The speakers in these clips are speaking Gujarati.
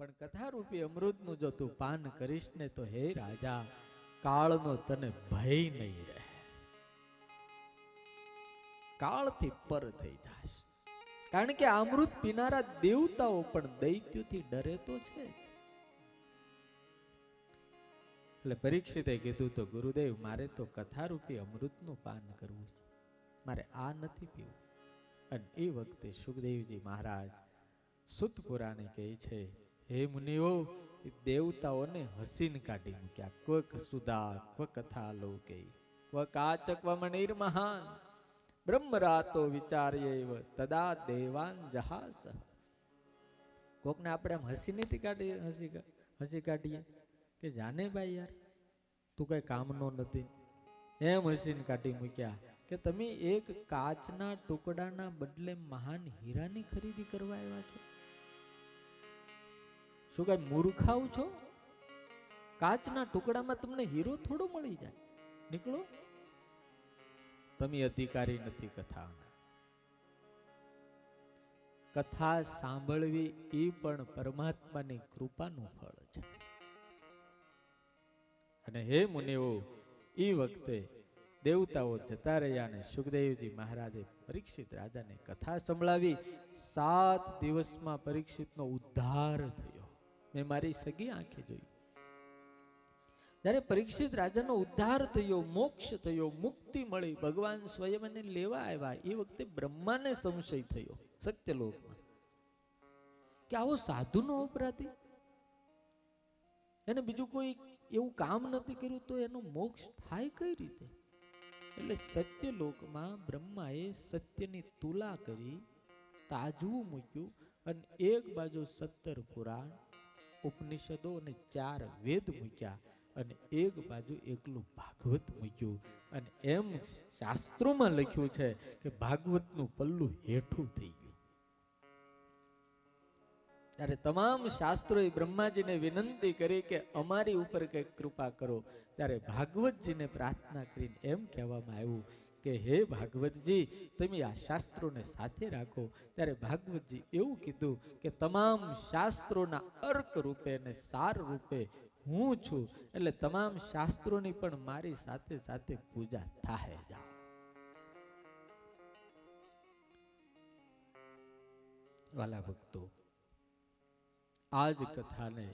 પણ કથા રૂપી અમૃતનું જો તું પાન કરીશ ને તો હે રાજા, કાળનો તને ભય નહીં રહે, કાળથી પર થઈ જાશ. કારણ કે અમૃત પીનારા દેવતાઓ પણ દૈત્યોથી ડરે તો છે જ. એટલે પરીક્ષિતે કીધું તો ગુરુદેવ મારે તો કથારૂપી અમૃતનું પાન કરવું છે, મારે આ નથી પીવું. અને એ વખતે સુખદેવજી મહારાજ સુત પુરાણે કહે છે, હે મુનિઓ, દેવતાઓને હસીને કાઢી મૂક્યા. ક્વક સુધા ક્વ કથા લોકે ક્વ કાચ ક્વ મણિર મહાન બ્રહ્મરાતો વિચાર્યેવ તદા દેવાન જહાસ. કોકને આપણે આમ હસી નથી કાઢી, હસી કાઢીએ કે જાને ભાઈ યાર તું કઈ કામનો નથી, એમ હસીને કાઢી મૂક્યા કે તમે એક કાચના ટુકડાના બદલે મહાન હીરાની ખરીદી કરવા આવ્યા છો. શું કઈ મૂર્ખાવ છો? કાચના ટુકડામાં તમને હીરો થોડો મળી જાય, નીકળો. તમે અધિકારી નથી કથાના. કથા સાંભળવી એ પણ પરમાત્માની કૃપાનું ફળ છે. અને હે મુનિઓ, એ વખતે દેવતાઓ જતા રહ્યા અને સુખદેવજી મહારાજે પરીક્ષિત રાજાને કથા સંભળાવી. 7 દિવસમાં પરીક્ષિતનો ઉદ્ધાર થયો. મેં મારી સગી આંખે જોયું. જ્યારે પરીક્ષિત રાજાનો ઉદ્ધાર થયો, મોક્ષ થયો, મુક્તિ મળી, ભગવાન સ્વયં એને લેવા આવ્યા. એ વખતે બ્રહ્માને સંશય થયો સત્યલોકમાં કે આવો સાધુનો અપરાધી, એને બીજું કોઈ એવું કામ નથી કર્યું તો એનો મોક્ષ થાય કઈ રીતે? એટલે સત્યલોકમાં બ્રહ્માએ સત્યની તુલા કરી, તાજવું મૂક્યું અને એક બાજુ 17 પુરાણ, ઉપનિષદો અને 4 વેદ મૂક્યા અને એક બાજુ એકલું ભાગવત મૂક્યું. અને એમ શાસ્ત્રોમાં લખ્યું છે કે ભાગવતનું પલ્લું હેઠું થઈ ગયું. ત્યારે તમામ શાસ્ત્રોએ બ્રહ્માજીને વિનંતી કરી કે અમારી ઉપર કંઈક કૃપા કરો. ત્યારે ભાગવતજીને પ્રાર્થના કરીને એમ કહેવામાં આવ્યું કે હે ભાગવતજી, તમે આ શાસ્ત્રોને સાથે રાખો. ત્યારે ભાગવતજી એવું કીધું કે તમામ શાસ્ત્રોના અર્ક રૂપે અને સાર રૂપે હું છું, એટલે તમામ શાસ્ત્રોની પણ મારી સાથે સાથે પૂજા થાય જાઓ. વાલા ભક્તો, આજ કથાને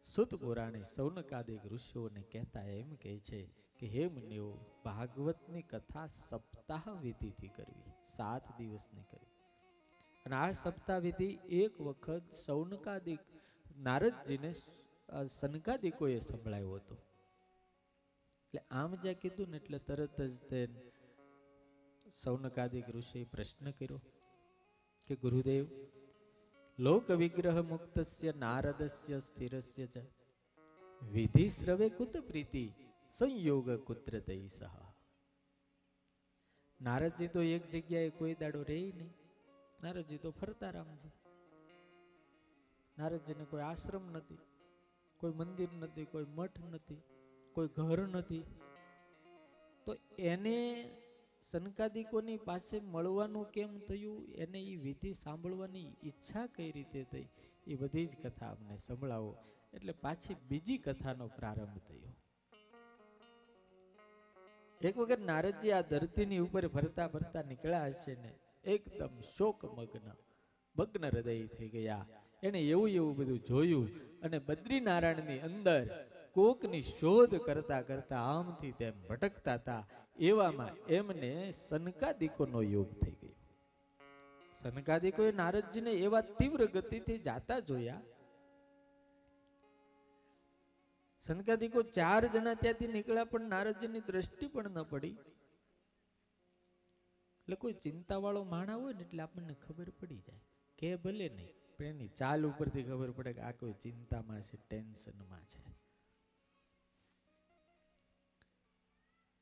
સુત પુરાણે સૌનકાદિક ઋષિઓને કહેતા એમ કહે છે કે હે મુનિઓ, ભાગવતની કથા સપ્તાહ વિધિથી કરવી, 7 દિવસની કરવી. અને આ સપ્તાહ વિધિ એક વખત સૌનકાદિક નારદજીને સનકાદિકોએ સંભળાયો હતો. એટલે આમ જ્યાં કીધું ને એટલે તરત જ તે સૌનકાદિક ઋષિએ પ્રશ્ન કર્યો કે ગુરુદેવ, લોક વિગ્રહ મુક્તસ્ય નારદસ્ય સ્થિરસ્ય ચ વિધિ શ્રવે કુત પ્રીતિ સંયોગ કુત્ર તૈ સહ. નારદજી તો એક જગ્યાએ કોઈ દાડો રહે નહીં. નારદજી તો ફરતા રામ છે. નારદજીને કોઈ આશ્રમ નથી, કોઈ મંદિર નથી, કોઈ મઠ નથી, કોઈ ઘર નથી. તો એને સનકાદિકોની પાસે મળવાનું કેમ થયું, એને એ વિધિ સાંભળવાની ઈચ્છા કઈ રીતે થઈ, એ બધી જ કથા અમને સંભળાવો. એટલે પાછી બીજી કથાનો પ્રારંભ થયો. એક વખત નારદજી આ ધરતીની ઉપર ફરતા ફરતા નીકળ્યા હશે ને એકદમ શોકમગ્ન ભગ્ન હૃદય થઈ ગયા. એને એવું એવું બધું જોયું અને બદ્રીનારાયણની અંદર કોકની શોધ કરતા કરતા આમથી તેમ ભટકતા હતા. એવામાં એમને સનકાદિકોનો યોગ થઈ ગયો. સનકાદિકોએ નારદજીને એવા તીવ્ર ગતિથી જાતા જોયા. સનકાદિકો 4 જણા ત્યાંથી નીકળ્યા પણ નારદજીની દ્રષ્ટિ પણ ન પડી. એટલે કોઈ ચિંતા વાળો માણા હોય ને એટલે આપણને ખબર પડી જાય, કે ભલે નહીં પણ એની ચાલ ઉપરથી ખબર પડે કે આ કોઈ ચિંતામાં છે, ટેન્શનમાં છે.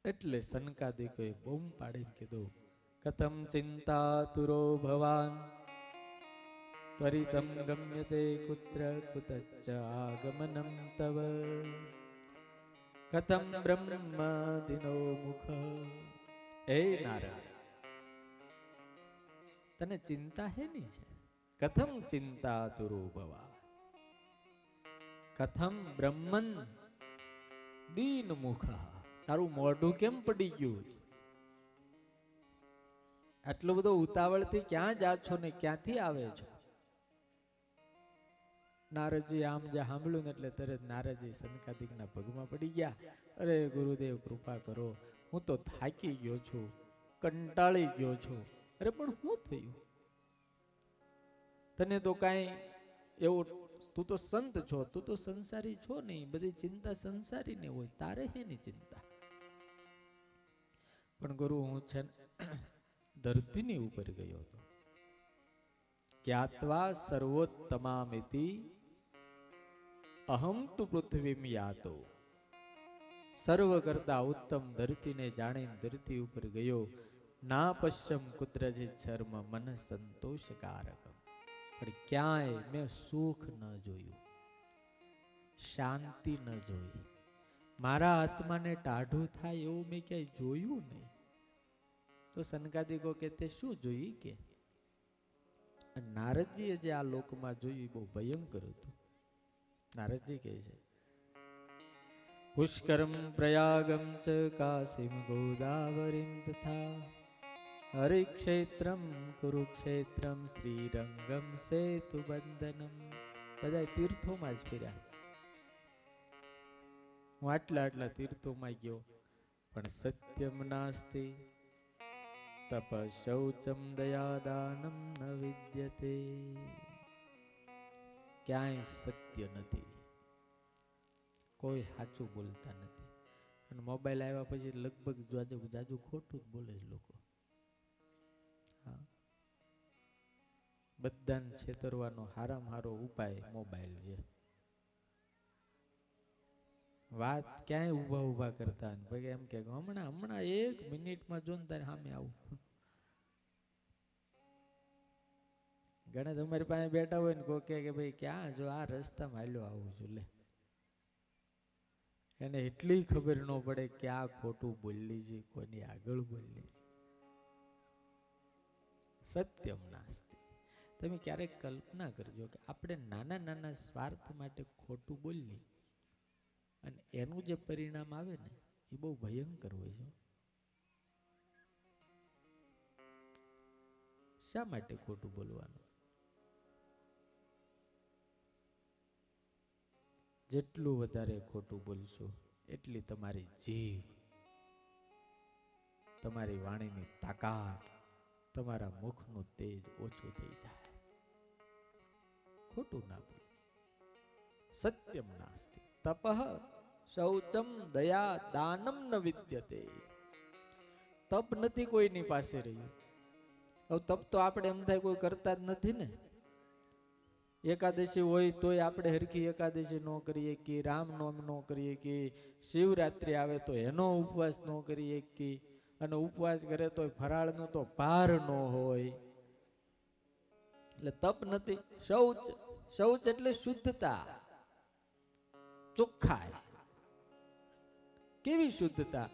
એટલે સનકાદિકોએ બૂમ પાડીને કીધું, કથમ ચિંતાતુરો ભવાન ત્વરિતમ ગમ્યતે કુત્ર કુતશ્ચ આગમનમ તવ કથમ બ્રહ્માદિનો મુખ. એ નારદ, તને ચિંતા હેની છે? કથમ ચિંતાતુરો ભવાન, કથમ બ્રહ્મન દીન મુખ, તારું મોઢું કેમ પડી ગયું? આટલો બધો ઉતાવળથી ક્યાં જા છો ને ક્યાંથી આવે છો? નારદજી આમ જે સાંભળ્યું ને એટલે તરત નારદજી સનકાદિકના પગમાં પડી ગયા. અરે ગુરુદેવ કૃપા કરો, હું તો થાકી ગયો છું, કંટાળી ગયો છું. અરે પણ શું થયું? તને તો કાંઈ એવું, તું તો સંત છો, તું તો સંસારી છો નહીં, બધી ચિંતા સંસારી ને હોય, તારે હેની ચિંતા? પણ ગુરુ હું છે ધરતીની ઉપર ગયો હતો. જ્ઞાત્વા સર્વોત્તમામિતિ અહમ તુ પૃથ્વીમ યાતો. સર્વ કરતા ઉત્તમ ધરતીને જાણીને ધરતી ઉપર ગયો. ના પશ્ચમ કુદ્રજિત શર્મ મન સંતોષકારક. પણ ક્યાંય મેં સુખ ન જોયું, શાંતિ ન જોઈ. મારા આત્માને ટાઢું થાય એવું મેં ક્યાંય જોયું નહીં. તો સનકાદિકો કે તે શું જોયું કે? નારદજીએ જે આ લોકમાં જોયું બહુ ભયંકર હતું. નારદજી કહે છે, પુષ્કરમ પ્રયાગમ ચ કાશીમ ગોદાવરીમ તથા હરિક્ષેત્રમ કુરુક્ષેત્રમ શ્રીરંગમ સેતુ બંધનમ. બધા તીર્થોમાં જ ફર્યા. હું આટલા તીર્થોમાં ગયો, પણ સત્યમ નાસ્તિ તપ શૌચમ દયાદાનમ ન વિદ્યતે. ક્યાંય સત્ય નથી, કોઈ સાચું બોલતા નથી. અને મોબાઈલ આવ્યા પછી લગભગ જાજુ ખોટું જ બોલે છે લોકો. હા, બધાને છેતરવાનો હારામાં હારો ઉપાય મોબાઈલ છે. વાત ક્યાંય ઊભા કરતા ભાઈ એમ કે હમણાં 1 મિનિટમાં જો ને તારે સામે આવું. ઘણા તમારી પાસે બેઠા હોય ને કોઈ કે ભાઈ ક્યાં જો આ રસ્તામાં હાલ્યો આવું છું, લે એને એટલી ખબર ન પડે ક્યાં ખોટું બોલી છે, કોની આગળ બોલી છે. સત્યમ નાસ્તિ. તમે ક્યારેક કલ્પના કરજો કે આપણે નાના સ્વાર્થ માટે ખોટું બોલી અને એનું જે પરિણામ આવે ને એ બહુ ભયંકર હોય છે. શા માટે ખોટું બોલવાનું? જેટલું વધારે ખોટું બોલશો એટલી તમારી જીભ, તમારી વાણીની તાકાત, તમારા મુખનું તેજ ઓછું થઈ જાય. ખોટું ના બોલો. સત્યમ નાસ્તિ તપઃ શૌચમ દયા દાનમ ન વિદ્યતે. તપ નથી કોઈની પાસે રહ્યું. હવે તપ તો આપણે એમ થાય કોઈ કરતા જ નથી ને. એકાદશી હોય તોય આપણે હરખી એકાદશી ન કરીએ કે, રામનવમી ન કરીએ કે, શિવરાત્રિ આવે તો એનો ઉપવાસ ન કરીએ કે, અને ઉપવાસ કરે તો ફરાળનો તો ભાર ન હોય. એટલે તપ નથી. શૌચ એટલે શુદ્ધતા, ચોખ્ખાઈ. કેવી શુદ્ધતા?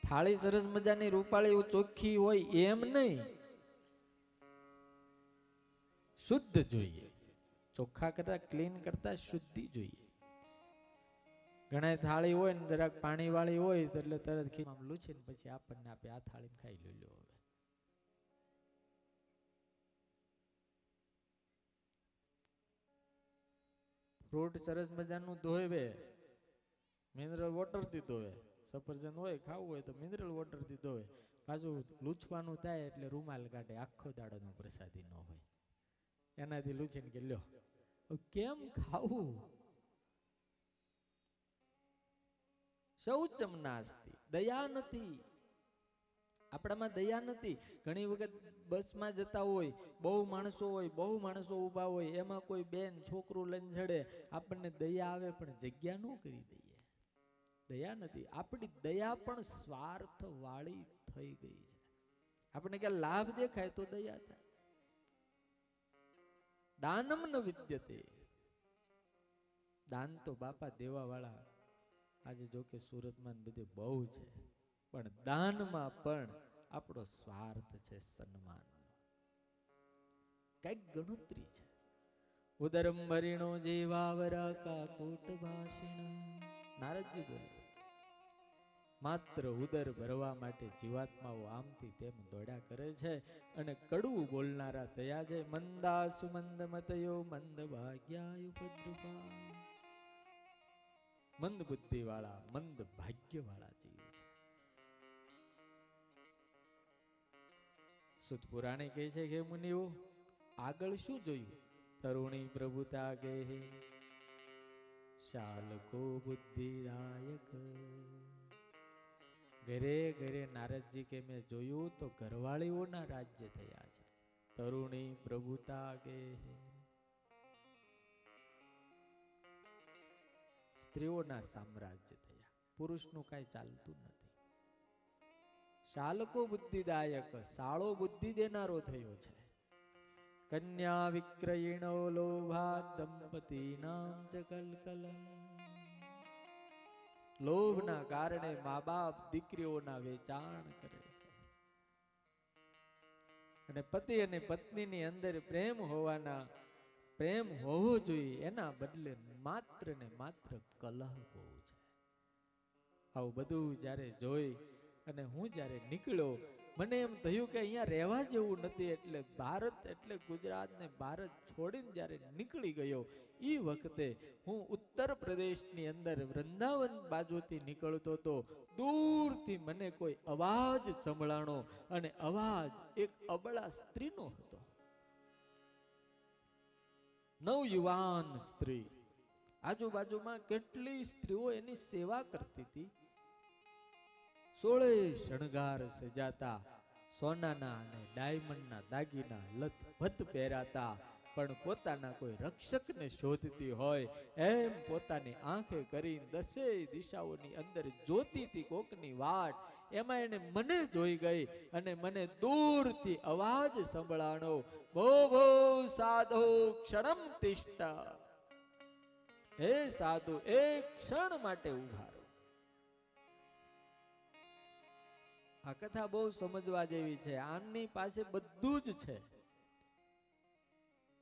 થાળી સરસ મજાની રૂપાળી ચોખ્ખી હોય એમ નહીં, શુદ્ધ જોઈએ. ચોખ્ખા કરતા, ક્લીન કરતા શુદ્ધિ જોઈએ. ઘણા થાળી હોય ને જરાક પાણી વાળી હોય તો એટલે તરત ખીમામ લૂછી ને પછી આપણને આપે આ થાળી ખાઈ લો. હવે ફ્રૂટ સરસ મજાનું ધોવે, મિનરલ વોટર થી ધોવે. સફરજન હોય ખાવું હોય તો મિનરલ વોટર થી ધોવે. પાછું લૂછવાનું થાય એટલે રૂમાલ કાઢે. આખો દાડાનો પ્રસાદી ન હોય એનાથી લૂછીને કે લ્યો. કેમ ખાવું? શૌચમ નાસ્તિ. દયા નથી આપણામાં, દયા નથી. ઘણી વખત બસમાં જતા હોય, બહુ માણસો ઊભા હોય, એમાં કોઈ બેન છોકરું લઈને ચડે, આપણને દયા આવે પણ જગ્યા ન કરી દઈએ. દયા નથી. આપણી દયા પણ સ્વાર્થ વાળી થઈ ગઈ છે. આપણને ક્યાં લાભ દેખાય તો દયા થાય. દાનમ ન વિદ્યતે. દાન તો બાપા દેવા વાળા આજે જો કે સુરતમાં બધે બહુ છે, પણ દાનમાં પણ આપણો સ્વાર્થ છે, સન્માન કઈક ગણતરી છે. ઉદરમ ભરીણો જીવાવરા કાકુટ ભાષિણ. નારદજી બોલે, માત્ર ઉદર ભરવા માટે જીવાત્માઓ આમથી તેમ દોડ્યા કરે છે અને કડવું બોલનારા થયા છે. મંદાસુ મંદ મતયો મંદ ભાગ્યાય ઉપદ્રુપા. મંદ બુદ્ધિ વાળા, મંદ ભાગ્ય વાળા જીવ છે. સુત પુરાણે કહે છે કે મુનિઓ, આગળ શું જોયું? તરુણી પ્રભુતા ગે શાલકો બુદ્ધિદાયક. ઘરે ઘરે નારદજી કે મેં જોયું તો ઘરવાળીઓના રાજ્ય થયા છે. તરુણી પ્રભુતા ગે, સ્ત્રીઓના સામ્રાજ્ય થયા. પુરુષનું કાંઈ ચાલતું નથી. શાલકો બુદ્ધિદાયક, સાળો બુદ્ધિ દેનારો થયો છે. કન્યા વિક્રયિણો લોભા દંપતી નામ ચ કલકલમ. લોભના કારણે મા બાપ દીકરીઓના વેચાણ કરે છે. અને પતિ અને પત્નીની અંદર પ્રેમ હોવો જોઈએ, એના બદલે માત્ર ને માત્ર કલહ બહુ છે. આવું બધું જ્યારે જોઈ અને હું જ્યારે નીકળ્યો, મને એમ થયું કે અહીંયા રહેવા જેવું નથી. એટલે ભારત, એટલે ગુજરાત ને ભારત છોડીને જ્યારે નીકળી ગયો, એ વખતે હું ઉત્તર પ્રદેશની અંદર વૃંદાવન બાજુથી નીકળતો હતો. દૂરથી મને કોઈ અવાજ સંભળાણો અને અવાજ એક અબળા સ્ત્રીનો હતો. નવયુવાન સ્ત્રી. આજુબાજુમાં કેટલી સ્ત્રીઓ એની સેવા કરતી હતી. 16 શણગાર સજાતા, સોનાના અને ડાયમંડના દાગીના લથપથ પહેરાતા, પણ પોતાના કોઈ રક્ષકને શોધતી હોય એમ પોતાની આંખે કરી 10 દિશાઓની અંદર જોતી હતી કોકની વાટ. એમાં એને મને જોઈ ગઈ અને મને દૂરથી અવાજ સંભળાણો, ભો ભો સાધુ ક્ષણમ તિષ્ઠ. હે સાધુ, એક ક્ષણ માટે ઉભા રહો. આ કથા બહુ સમજવા જેવી છે. આમની પાસે બધું જ છે,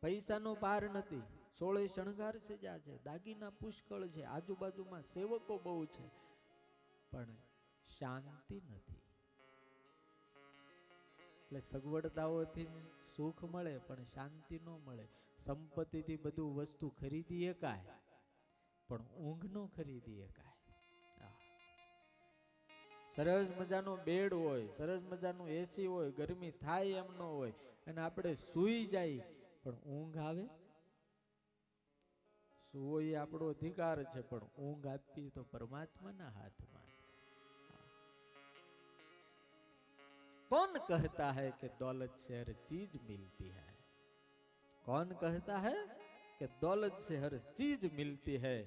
પૈસાનો પાર નથી. 16 શણગાર સજા છે, દાગીના પુષ્કળ છે, આજુબાજુમાં સેવકો બહુ છે, પણ શાંતિ નથી. એટલે સગવડતાઓથી સુખ મળે પણ શાંતિ ન મળે. સંપત્તિથી બધું વસ્તુ ખરીદી એકાય, પણ ઊંઘ નો ખરીદી એકાય. સરસ મજાનો બેડ હોય, સરસ મજાનું એસી હોય, ગરમી થાય એમ ન હોય, અને આપણે સૂઈ જાય, પણ ઊંઘ આવે? સુવો એ આપણો અધિકાર છે, પણ ઊંઘ આપવી તો પરમાત્માના હાથમાં છે. कौन कहता है कि दौलत से हर चीज मिलती है? कौन कहता है कि दौलत से हर चीज मिलती है?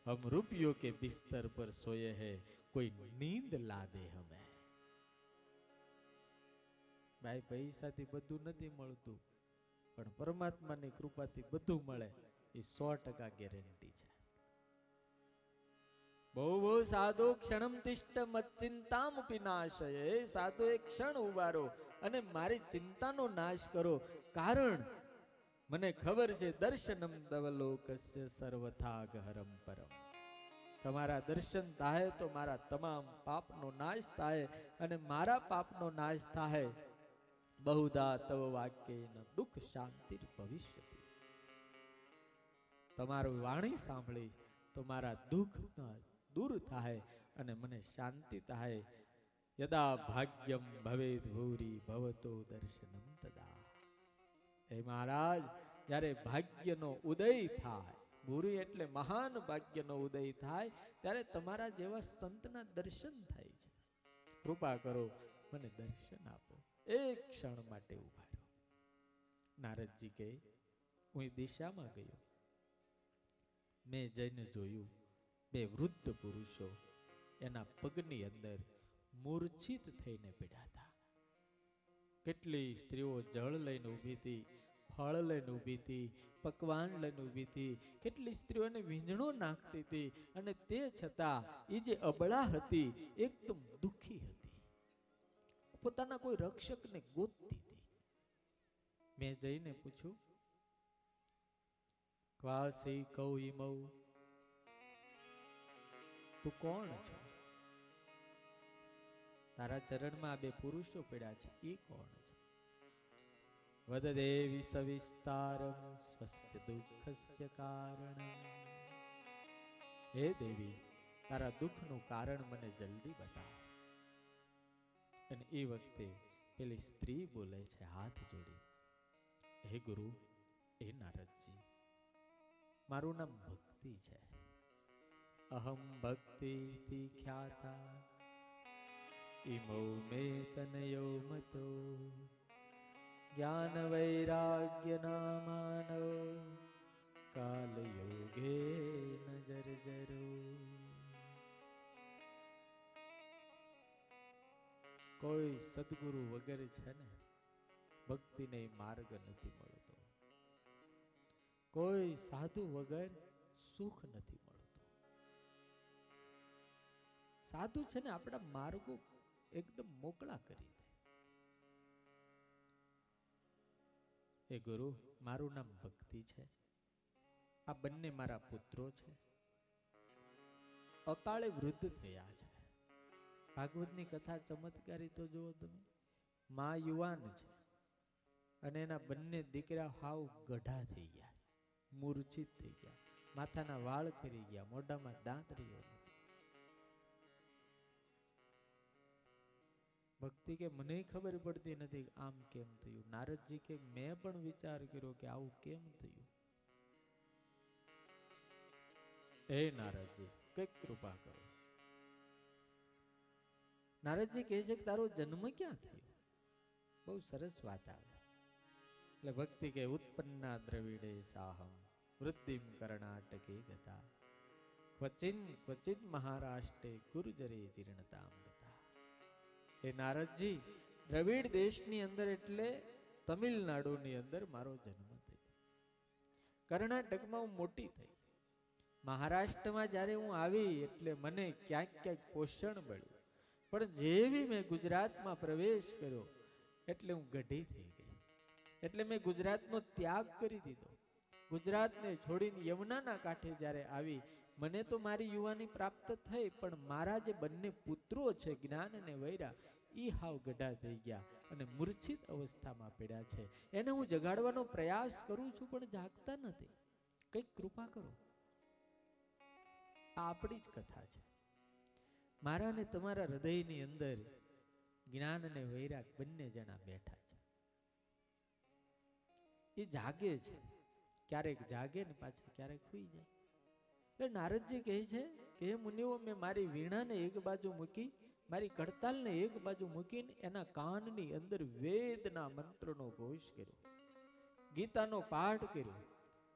हम रुपयों के बिस्तर पर सोए हैं, कोई नींद ला दे हमें. ભાઈ, પૈસાથી બધું નથી મળતું, પણ પરમાત્માની કૃપાથી બધું મળે, એ 100% ગેરંટી છે. બહુ બહુ સાધુ ક્ષણમ તિષ્ઠ મચ્ચિંતામ વિનાશય. સાધુ, એક ક્ષણ ઉભારો અને મારી ચિંતાનો નાશ કરો. કારણ મને ખબર છે, દર્શનમ તવ લોકસ્ય સર્વથા ગહરમ પરમ. તમારા દર્શન થાય તો મારા તમામ પાપનો નાશ થાય, અને મારા પાપનો નાશ થાય. બહુધા તવ વાક્યેન દુઃખ શાંતિ ભવિષ્યતિ. તમારું વાણી સાંભળી તો મારા દુઃખ દૂર થાય અને મને શાંતિ થાય. યદા ભાગ્યમ ભવેદ ભૂરી ભવતો દર્શનમ તદા. હે મહારાજ, જ્યારે ભાગ્યનો ઉદય થાય, ભૂરી એટલે મહાન ભાગ્યનો ઉદય થાય, ત્યારે તમારા જેવા સંતના દર્શન થાય છે. કૃપા કરો, મને દર્શન આપો. એક ક્ષણ માટે ઉભા રહો. નારદજી કહે, હું એ દિશામાં ગયો, મેં જઈને જોયું, 2 વૃદ્ધ પુરુષો એના પગની અંદર મૂર્છિત થઈને પડ્યા હતા. કેટલી સ્ત્રીઓ જળ લઈને ઊભી હતી, ફળ લઈને ઊભી હતી, પકવાન લઈને ઊભી હતી. કેટલી સ્ત્રીઓને વીંઝણો નાખતી હતી, અને તે છતાં એ જે અબળા હતી, એકદમ દુઃખી હતી, પોતાના કોઈ રક્ષકને ગોતતી હતી. મેં જઈને પૂછ્યું, ક્વાસી કૌ ઇમૌ, તું કોણ છો? તારા ચરણમાં આ બે પુરુષો પડ્યા છે, એ કોણ છે? વદદેવી સવિસ્તારમ સ્વસ્ય દુઃખસ્ય કારણમ. હે દેવી, તારા દુઃખનું કારણ મને જલ્દી બતાવ. અને એ વખતે પેલી સ્ત્રી બોલે છે હાથ જોડી, હે ગુરુ, હે નારદજી, મારું નામ ભક્તિ છે. અહમ ભક્તિ ખ્યાતા ઇમૌ મે તનયો મતો જ્ઞાન વૈરાગ્ય નામાનો કાલ યોગે નજર જરો. કોઈ સદગુરુ વગર છે ને ભક્તિને માર્ગ નથી મળતો. કોઈ સાધુ વગર સુખ નથી મળતું. સાધુ છે ને આપણા માર્ગો એકદમ મોકળા કરી દે. એ ગુરુ, મારું નામ ભક્તિ છે. આ બંને મારા પુત્રો છે. અકાળે વૃદ્ધ થયા છે. ભાગવતની કથા ચમત્કારી તો જુઓ તમે. માં યુવાન છે અને એના બંને દીકરા હાવ ગઢા થઈ ગયા, મૂર્છિત થઈ ગયા, માથાના વાળ ખરી ગયા, મોઢામાં દાંત રહ્યો નથી. ભક્તિ કે મને ખબર પડતી નથી આમ કેમ થયું. નારદજી કે મેં પણ વિચાર કર્યો કે આવું કેમ થયું. હે નારદજી, કઈક કૃપા કરો. નારદજી કહે છે કે તારો જન્મ ક્યાં થયો? બહુ સરસ વાત આવે. એટલે ભક્તિ કે ઉત્પન્ના દ્રવિડે સાહમ વૃદ્ધિમ કર્ણાટકે ગતા ક્વચિન ક્વચિન મહારાષ્ટ્રે ગુર્જરે જીર્ણતામ ગતા. એ નારદજી, દ્રવિડ દેશની અંદર એટલે તમિલનાડુની અંદર મારો જન્મ થયો. કર્ણાટકમાં હું મોટી થઈ. મહારાષ્ટ્રમાં જ્યારે હું આવી એટલે મને ક્યાંક ક્યાંક પોષણ મળ્યું. પણ જેવી મેં ગુજરાતમાં પ્રવેશ કર્યો એટલે હું ગઢી થઈ ગઈ. એટલે મેં ગુજરાતનો ત્યાગ કરી દીધો. ગુજરાતને છોડીને યમુનાના કાંઠે જ્યારે આવી, મને તો મારી યુવાની પ્રાપ્ત થઈ, પણ મારા જે બંને પુત્રો છે જ્ઞાન અને વૈરા, એ હાવ ગઢા થઈ ગયા અને મૂર્છિત અવસ્થામાં પડ્યા છે. એને હું જગાડવાનો પ્રયાસ કરું છું પણ જાગતા નથી. કંઈક કૃપા કરો. આ આપણી જ કથા છે. મારા ને તમારા હૃદયની અંદર જ્ઞાન અને વૈરાગ બંને જણા બેઠા છે. એ જાગે છે, ક્યારેક જાગે ને પાછા ક્યારેક સુઈ જાય. એટલે નારદજી કહે છે કે હે મુનિઓ, મેં મારી વીણાને એક બાજુ મૂકી, મારી કડતાલને એક બાજુ મૂકીને એના કાનની અંદર વેદના મંત્રનો ઘોષ કર્યો, ગીતાનો પાઠ કર્યો,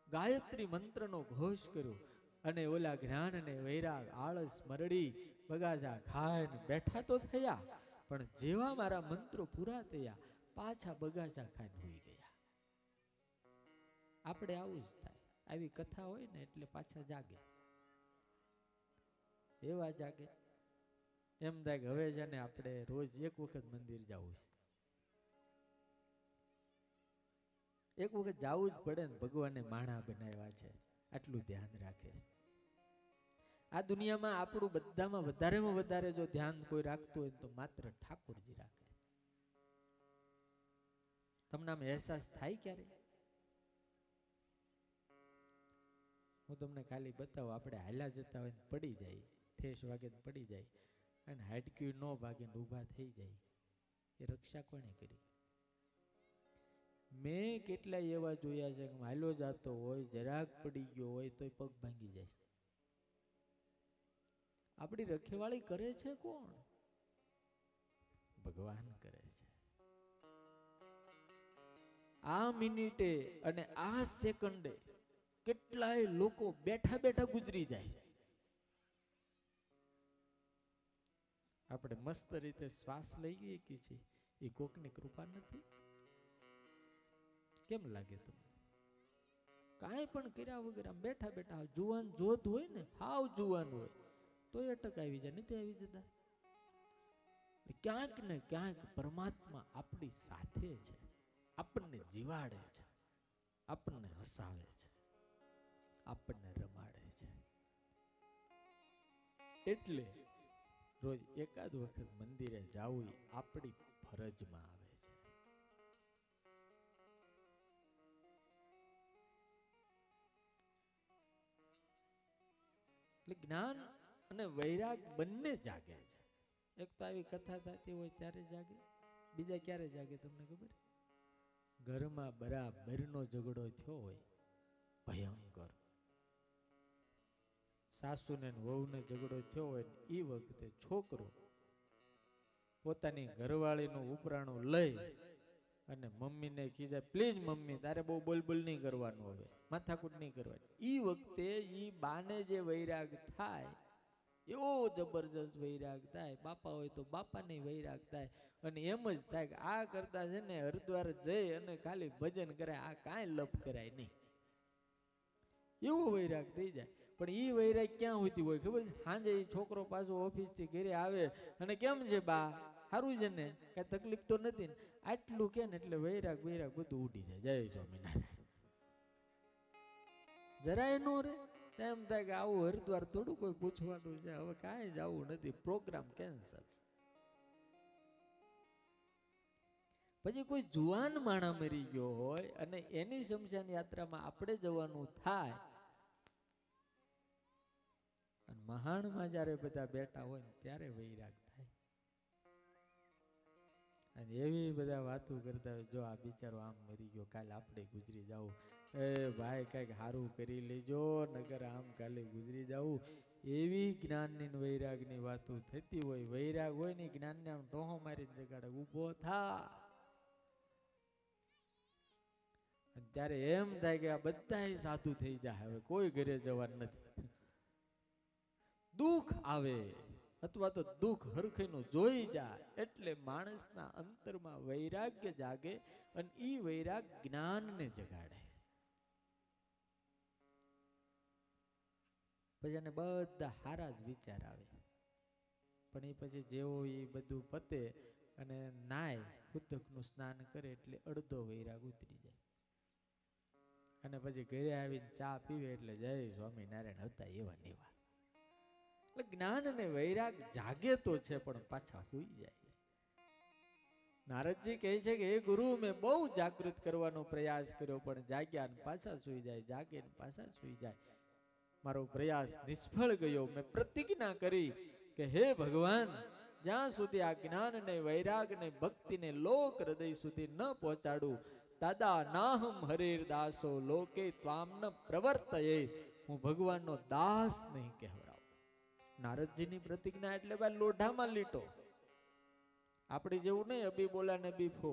ગાયત્રી મંત્રનો ઘોષ કર્યો અને ઓલા જ્ઞાન અને વૈરાગ આળસ મરડી બગાજા ખાઈને બેઠા તો થયા, પણ જેવા મારા મંત્રો પૂરા થયા પાછા બગાજા ખાઈને હોઈ ગયા. આપણે આવું જ થાય. આવી કથા હોય ને એટલે પાછા જાગે. એવા જાગે એમ થાય કે હવે જાને આપણે રોજ એક વખત મંદિર જવું છે, એક વખત જવું જ પડે ને. ભગવાને માણા બનાવ્યા છે, આટલું ધ્યાન રાખે છે. આ દુનિયામાં આપણું બધામાં વધારેમાં વધારે જો ધ્યાન કોઈ રાખતું હોય તો માત્ર ઠાકોરજી રાખે. તમને આમ અહેસાસ થાય ક્યારે? હું તમને ખાલી બતાવું. આપણે હાલ્યા જતા હોય ને પડી જાય, ઠેસ વાગે પડી જાય અને હાડક્યું ન ભાગે ઊભા થઈ જાય, એ રક્ષા કોણે કરી? મેં કેટલાય એવા જોયા છે કે હાલ્યો જાતો હોય, જરાક પડી ગયો હોય તો પગ ભાંગી જાય. આપણી રખેવાળી કરે છે કોણ? ભગવાન કરે છે. આ મિનિટે અને આ સેકન્ડે કેટલાય લોકો બેઠા બેઠા ગુજરી જાય. આપણે મસ્ત રીતે શ્વાસ લઈ ગઈએ કે છે, એ કોકની કૃપા નથી? કેમ લાગે તમને? કાંઈ પણ કર્યા વગર આમ બેઠા બેઠા જુવાન જોત હોય ને, હાવ જુવાન હોય તો અટક આવી જાય, નથી આવી જતા. ક્યાંક ને ક્યાંક પરમાત્મા આપણી સાથે છે, આપણને જીવાડે છે, આપણને હસાવે છે. આપણને રમાડે છે. એટલે રોજ એકાદ વખત મંદિરે જાવું એ આપણી ફરજમાં આવે છે. એટલે જ્ઞાન અને વૈરાગ બંને જાગે છે. એક તો આવી કથા થતી હોય ત્યારે જાગે, બીજા ક્યારે જાગે તમને ખબર? ઘરમાં બરાબરનો ઝઘડો થયો હોય, ભયંકર, સાસુને વહુને ઝઘડો થયો હોય, એ વખતે છોકરો પોતાની ઘરવાળીનું ઉપરાણું લઈ અને મમ્મીને કીધે, પ્લીઝ મમ્મી તારે બહુ બોલબોલ નહીં કરવાનું, હવે માથાકૂટ નહીં કરવાની. એ વખતે એ બાને જે વૈરાગ થાય એવો જબરજસ્ત વૈરાગ થાય, બાપા હોય તો બાપાને વૈરાગ થાય. અને એમ જ થાય કે આ કરતા છે ને હરિદ્વાર જઈ અને ખાલી ભજન કરે, આ કાંઈ લપ કરાય નહીં, એવો વૈરાગ થઈ જાય. પણ એ વૈરાગ ક્યાં હોતી હોય ખબર છે? સાંજે એ છોકરો પાછો ઓફિસથી ઘરે આવે અને કેમ છે બા, સારું છે ને, કઈ તકલીફ તો નથી ને, આટલું કે ને એટલે વૈરાગ બધું ઉડી જાય. જય સ્વામિનારાયણ. જરાય નો રે. એમ થાય કે આવું હરિદ્વાર થોડું કોઈ પૂછવાનું છે, હવે કાંઈ જવું નથી, પ્રોગ્રામ કેન્સલ. પછી કોઈ જુવાન માણા મરી ગયો હોય અને એની શમશાન યાત્રામાં આપણે જવાનું થાય, અને મહાણમાં જયારે બધા બેઠા હોય ને ત્યારે વૈરાગ થાય. અને એવી બધા વાતો કરતા હોય, જો આ બિચારો આમ મરી ગયો, કાલે આપણે ગુજરી જવું, એ ભાઈ કઈક સારું કરી લેજો, નગર આમ કાલે ગુજરી જવું. એવી જ્ઞાનની વૈરાગની વાતો થતી હોય. વૈરાગ હોય ને જ્ઞાનને આમ ટોહો મારીને જગાડે, ઊભો થા. ત્યારે એમ થાય કે આ બધા સાધુ થઈ જાય, હવે કોઈ ઘરે જવાનું નથી. દુઃખ આવે અથવા તો દુઃખ હરખેનું જોઈ જાય એટલે માણસના અંતરમાં વૈરાગ્ય જાગે, અને ઈ વૈરાગ જ્ઞાનને જગાડે. પછી એને બધા હારા જ વિચાર આવે. પણ એ પછી જેવો એ બધું પતે અને નાય ઉદકનું સ્નાન કરે એટલે અડધો વૈરાગ ઉતરી જાય. અને પછી ઘરે આવીને ચા પીવે એટલે જય સ્વામિનારાયણ હતા એવા નેવા. એટલે જ્ઞાન અને વૈરાગ જાગે તો છે પણ પાછા હોઈ જાય. નારદજી કહે છે કે હે ગુરુ, મેં બહુ જાગૃત કરવાનો પ્રયાસ કર્યો પણ જાગ્યા ને પાછા સુઈ જાય, જાગે ને પાછા સુઈ જાય. મારો પ્રયાસ નિષ્ફળ ગયો. મેં પ્રતિજ્ઞા કરી કે હે ભગવાન, જ્યાં સુધી આ જ્ઞાન ને વૈરાગ ને ભક્તિ ને લોક હૃદય સુધી ન પહોંચાડું, દાદા નાહમ હરેર દાસો લોકે ત્વામ ન પ્રવર્તયે, હું ભગવાનનો દાસ નહીં કહેવરાવ. નારદજીની પ્રતિજ્ઞા એટલે ભાઈ લોઢામાં લીટો. આપણી જેવું નહીં અબી બોલા ને બી ફો.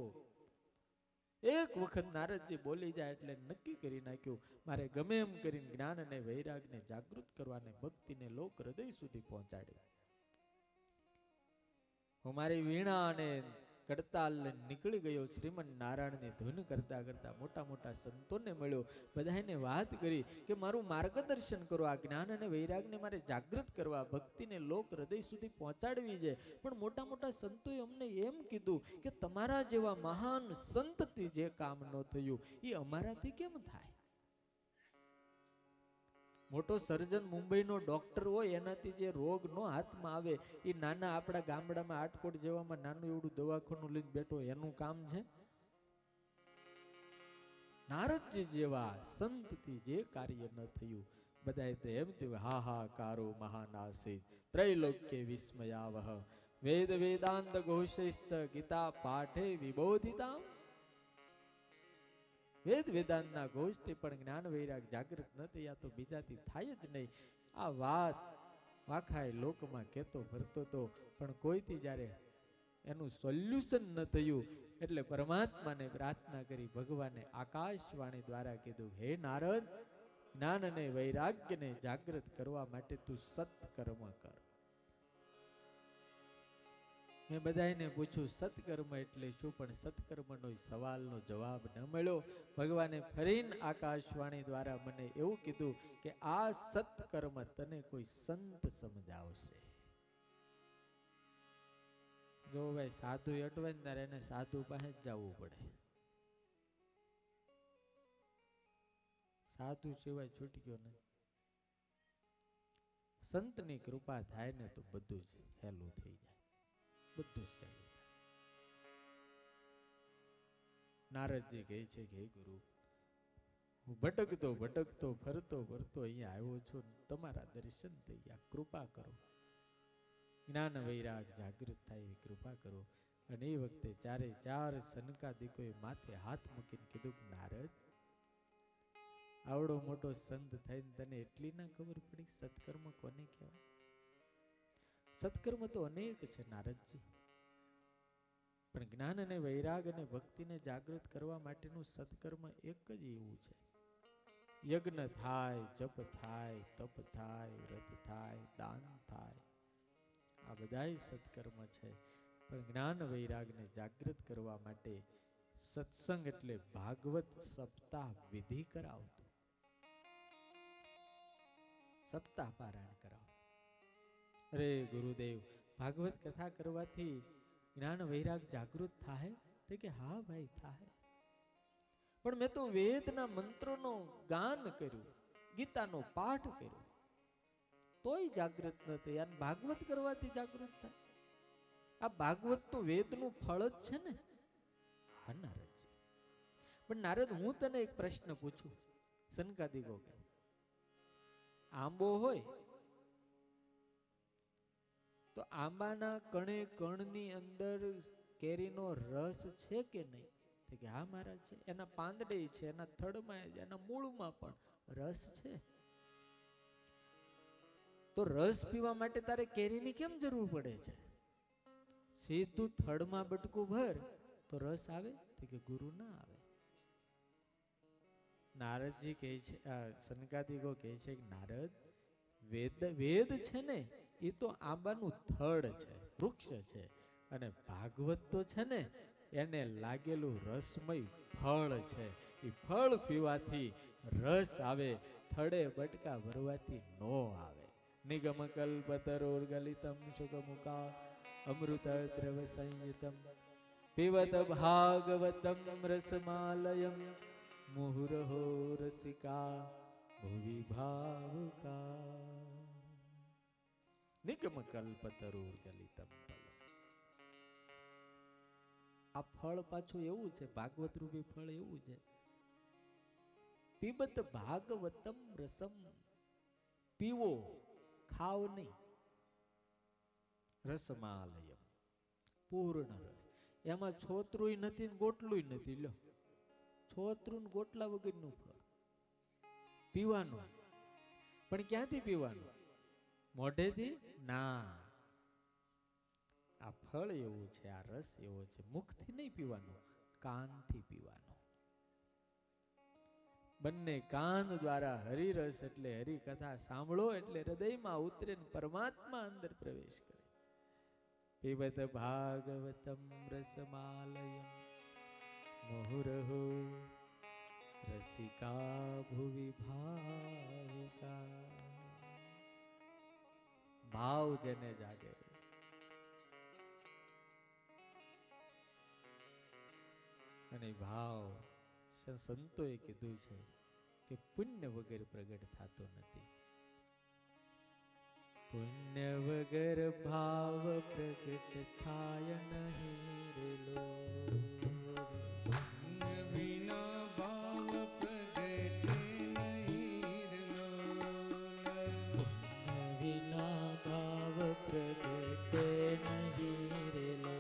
એક વખત નારદજી બોલી જાય એટલે નક્કી કરી નાખ્યું, મારે ગમે એમ કરીને જ્ઞાન અને વૈરાગને જાગૃત કરવાને, ભક્તિને લોક હૃદય સુધી પહોંચાડ્યું. હું મારી વીણા અને કડતાલ નીકળી ગયો. શ્રીમન નારાયણની ધૂન કરતા કરતા મોટા મોટા સંતોને મળ્યો. બધાને વાત કરી કે મારું માર્ગદર્શન કરો, આ જ્ઞાન અને વૈરાગને મારે જાગૃત કરવા, ભક્તિને લોક હૃદય સુધી પહોંચાડવી છે. પણ મોટા મોટા સંતોએ અમને એમ કીધું કે તમારા જેવા મહાન સંતથી જે કામ ન થયું એ અમારાથી કેમ થાય? મોટો સર્જન મુંબઈનો ડોક્ટર હોય, એનાથી જે રોગ નો હાથમાં આવે એ નાના આપણા ગામડામાં આટકોટ જેવામાં નાનું એવડું દવાખાનું લઈને બેઠો, એનું કામ છે? નારદજી જેવા સંતથી જે કાર્ય ન થયું, બધાએ તો એમ થયું હાહાકારો મહાનાસિત ત્રૈલોક્ય વિસ્મયાવહ વેદ વેદાંત ઘોષૈશ્ચ ગીતા પાઠે વિબોધિતા. વેદ વેદાંતના ઘોષથી પણ જ્ઞાન વૈરાગ જાગૃત ન થયા તો બીજાથી થાય જ નહીં. આ વાત વાખાય લોકમાં કહેતો ફરતો તો, પણ કોઈથી જ્યારે એનું સોલ્યુશન ન થયું એટલે પરમાત્માને પ્રાર્થના કરી, ભગવાને આકાશવાણી દ્વારા કીધું, હે નારદ, જ્ઞાન અને વૈરાગ્યને જાગૃત કરવા માટે તું સત્કર્મ કર. મેં બધાને પૂછ્યું સત્કર્મ એટલે શું, પણ સત્કર્મનો સવાલનો જવાબ ન મળ્યો. ભગવાને ફરીને આકાશવાણી દ્વારા મને એવું કીધું કે આ સત્કર્મ તને કોઈ સંત સમજાવશે. જો ભાઈ સાધુ અટવાય ત્યારે એને સાધુ પાસે જ જવું પડે. સાધુ સિવાય છૂટી ગયો નહીં. સંતની કૃપા થાય ને તો બધું જ હેલું થઈ જાય, બધું જ સહેલું થાય. નારદજી કહે છે કે હે ગુરુ, હું ભટકતો ભટકતો ફરતો ફરતો અહીંયા આવ્યો છું, તમારા દર્શન થઈ ગયા, કૃપા કરો, જ્ઞાન વૈરાગ જાગૃત થાય એવી કૃપા કરો. અને એ વખતે ચારે ચાર સનકાદિકોએ માથે હાથ મૂકીને કીધું, નારદ, આવડો મોટો સંત થઈને તને એટલી ના ખબર પડી સત્કર્મ કોને કહેવાય? સત્કર્મ તો અનેક છે નારદજી, પણ જ્ઞાન અને વૈરાગ અને ભક્તિને જાગૃત કરવા માટેનું સત્કર્મ એક જ એવું છે. યજ્ઞ થાય, જપ થાય, તપ થાય, વ્રત થાય, દાન થાય, આ બધાય સત્કર્મ છે. પણ જ્ઞાન વૈરાગને જાગૃત કરવા માટે સત્સંગ એટલે ભાગવત સપ્તાહ વિધિ કરાવતું, સપ્તાહ પારાયણ કરાવ. અરે ગુરુદેવ, ભાગવત કથા કરવાથી જ્ઞાન વૈરાગ જાગૃત થાય? તો કે હા ભાઈ થાય. પણ મેં તો વેદના મંત્રોનો ગાન કર્યું, ગીતાનો પાઠ કર્યો, તોય જાગૃત નથી. અને ભાગવત કરવાથી જાગૃત થાય? આ ભાગવત તો વેદનું ફળ જ છે ને. હા નારદજી, પણ નારદ, હું તને એક પ્રશ્ન પૂછું. સનકાદિકો કહે, આંબો હોય તો આંબાના કણે કણની અંદર કેરીનો રસ છે કે નહીં? તો કે હા મહારાજ છે. એના પાંદડે છે, એના થડમાં છે, એના મૂળમાં પણ રસ છે. તો રસ પીવા માટે તારે કેરીની કેમ જરૂર પડે છે? સીધું થડમાં બટકું ભર તો રસ આવે? તો કે ગુરુ ના આવે. નારદજી કહે છે, સનકાદિકો કહે છે કે નારદ, વેદ છે ને એ તો આંબાનું થડ છે, વૃક્ષ છે, અને ભાગવત તો છે ને એને લાગેલું રસમય ફળ છે. એ ફળ પીવાથી રસ આવે, થડે બટકા ભરવાથી નો આવે. નિગમ કલ્પતરોર ગલિતમ સુગમુકા અમૃત દ્રવ સંયુતમ પીવત ભાગવતમ રસમાલયમ મુહુરહો રસિકા ભુવિ ભાવુકા. નિગમ કલ્પતરોર ગલિતમ. આ ફળ પાછું એવું છે, ભાગવત રૂપી ફળ એવું છે. પીબત ભાગવતમ રસમ, પીવો, ખાવ નહીં. રસમાલયમ, પૂર્ણ રસ. એમાં છોતરું નથી, ગોટલું નથી. લ્યો, છોતરું ગોટલા વગરનું ફળ પીવાનું. પણ ક્યાંથી પીવાનું? મોઢેથી ના. આ ફળ એવું છે, આ રસ એવો છે. મુખથી નહીં પીવાનું, કાનથી પીવાનું. બંને કાન દ્વારા હરિરસ એટલે હરિકથા સાંભળો એટલે હૃદયમાં ઉતરે ને પરમાત્મા અંદર પ્રવેશ કરે. પીબત ભાગવતમ રસમાલયમ મુહુરહો રસિકા ભુવિ ભાવુકા. ભાવ જેને જાગે. અને ભાવ સંતોએ કીધું છે કે પુણ્ય વગર પ્રગટ થતો નથી. પુણ્ય વગર ભાવ પ્રગટ થાય નહીં રે લો. પુણ્ય વિના ભાવ પ્રગટ નહીં રે લો. પુણ્ય વિના ભાવ પ્રગટ નહીં રે લો.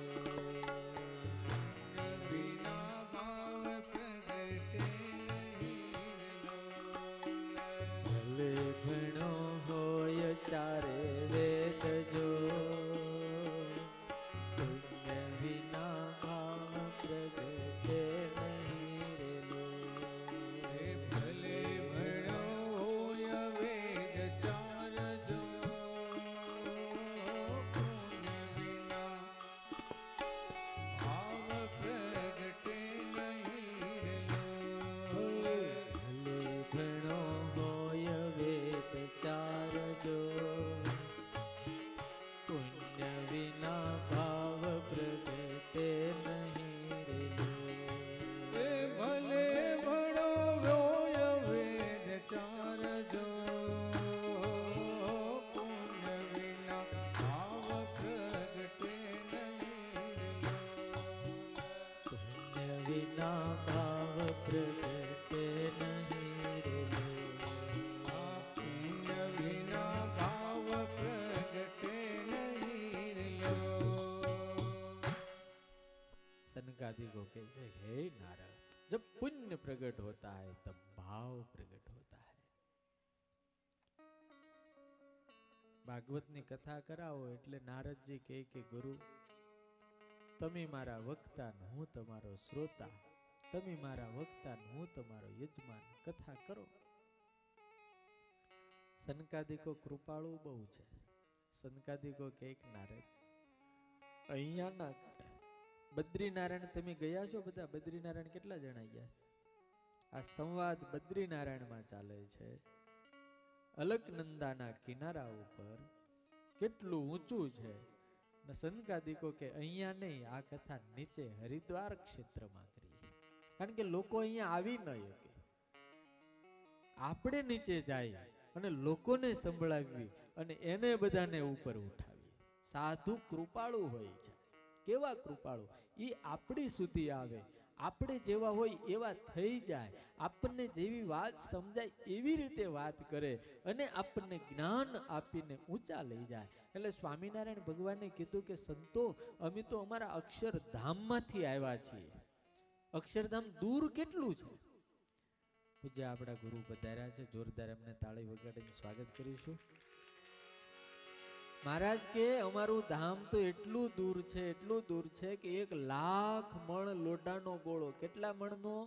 ચારે વેદ જો પુણ્ય વિના ભાવ વિના ભાવ પ્રગટે નહીં રે લો. પુણ્ય વિના ભાવ પ્રગટે નહીં રે લો. सनकादि को कहे છે, हे नारद, जब पुण्य प्रकट होता है तब भाव प्रकट होता है. ભાગવત ની કથા કરાવો એટલે નારદજી કહે કે ગુરુ, તમે મારા વક્તા ને હું તમારો શ્રોતા, તમે મારા વક્તા ને હું તમારો યજમાન, કથા કરો. સનકાદિકો કૃપાળુ બહુ છે. સનકાદિકો કહે કે નારદ, અહીંયાના બદ્રીનારાયણ તમે ગયા છો બધા? બદ્રીનારાયણ કેટલા જણા ગયા? આ સંવાદ બદ્રીનારાયણમાં ચાલે છે. અલકનંદાના કિનારા ઉપર કેટલું ઊંચું છે. સનકાદિકો કે અહીંયા નહીં, આ કથા નીચે હરિદ્વાર ક્ષેત્રમાં કરીએ, કારણ કે લોકો અહીંયા આવી ન શકે. આપણે નીચે જાય અને લોકોને સંભળાવી અને એને બધાને ઉપર ઉઠાવીએ. સાધુ કૃપાળુ હોય છે. કેવા કૃપાળુ? એ આપણી સુધી આવે, આપણે જેવા હોય એવા થઈ જાય, આપણને જેવી વાત સમજાય એવી રીતે વાત કરે અને આપણને જ્ઞાન આપીને ઊંચા લઈ જાય. એટલે સ્વામિનારાયણ ભગવાને કીધું કે સંતો, અમે તો અમારા અક્ષરધામમાંથી આવ્યા છીએ. અક્ષરધામ દૂર કેટલું છે? પૂજ્ય આપણા ગુરુ પધાર્યા છે, જોરદાર એમને તાળી વગાડીને સ્વાગત કરીશું. મહારાજ કે અમારું ધામ તો એટલું દૂર છે, એટલું દૂર છે કે 1,00,000 મણ લોઢાનો ગોળો. કેટલા મણનો?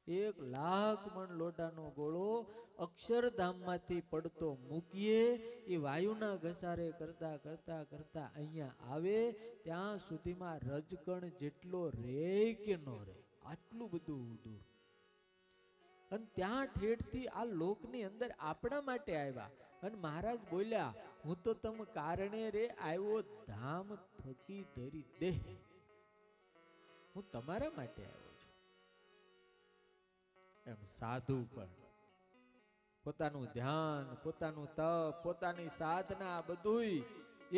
1,00,000 મણ લોઢાનો ગોળો અક્ષરધામમાંથી પડતો મૂકીએ, એ વાયુના ઘસારે કરતા કરતા કરતા અહીંયા આવે ત્યાં સુધીમાં રજકણ જેટલો રે કે ન રે, આટલું બધું દૂર. અને ત્યાં ઠેઠથી આ લોકની અંદર આપણા માટે આવ્યા. અને મહારાજ બોલ્યા, હું તો તમ કારણે રે આવ્યો ધામ થકી ધરી દેહ. હું તમારા માટે આવ્યો છું. એમ સાધુ પણ પોતાનું ધ્યાન, પોતાનું તપ, પોતાની સાધના બધુંય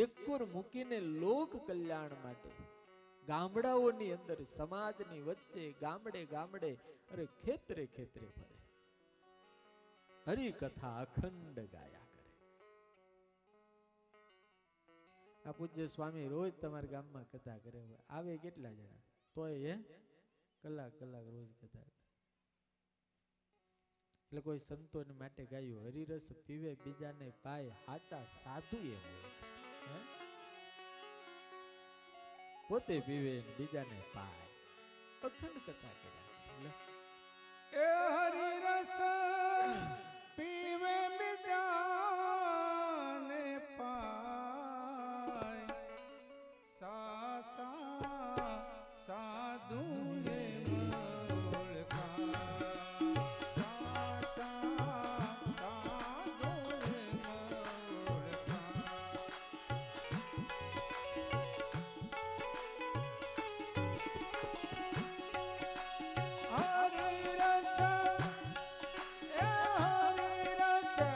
એકુર મૂકીને લોક કલ્યાણ માટે ગામડાઓની અંદર, સમાજની વચ્ચે, ગામડે ગામડે, અરે ખેતરે ખેતરે ફરે, હરી કથા અખંડ ગાયા કરે. આ પૂજ્ય સ્વામી રોજ તમારા ગામમાં કથા કરે. આવે કેટલા જણા? તોય કલાક કલાક રોજ કથા. એટલે કોઈ સંતોને માટે ગાયું, હરિરસ પીવે બીજાને પાય, હાચા સાધુ એમ હોય. પોતે પીવે બીજાને પાય, અખંડ કથા કર્યા. એ હરિરસ પીવે બીજાને પાય, સાધુ હરિરસ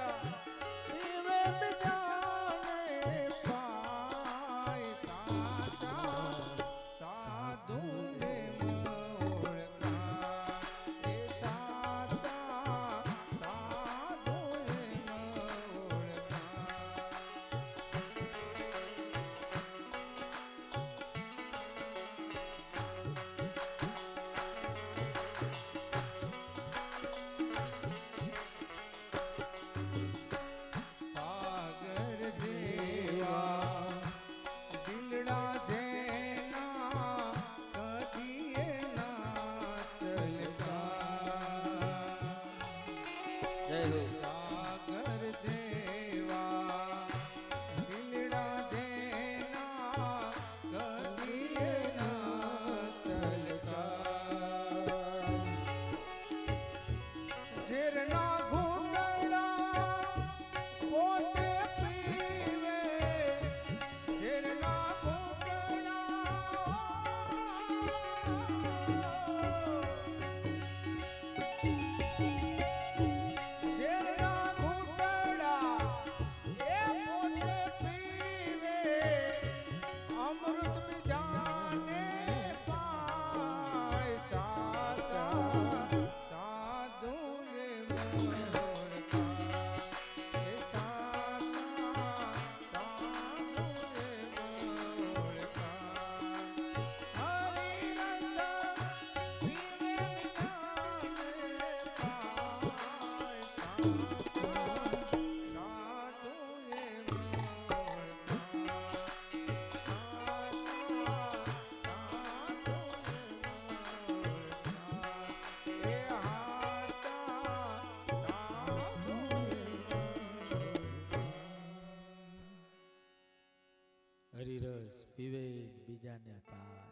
પીવે બીજાને પાય,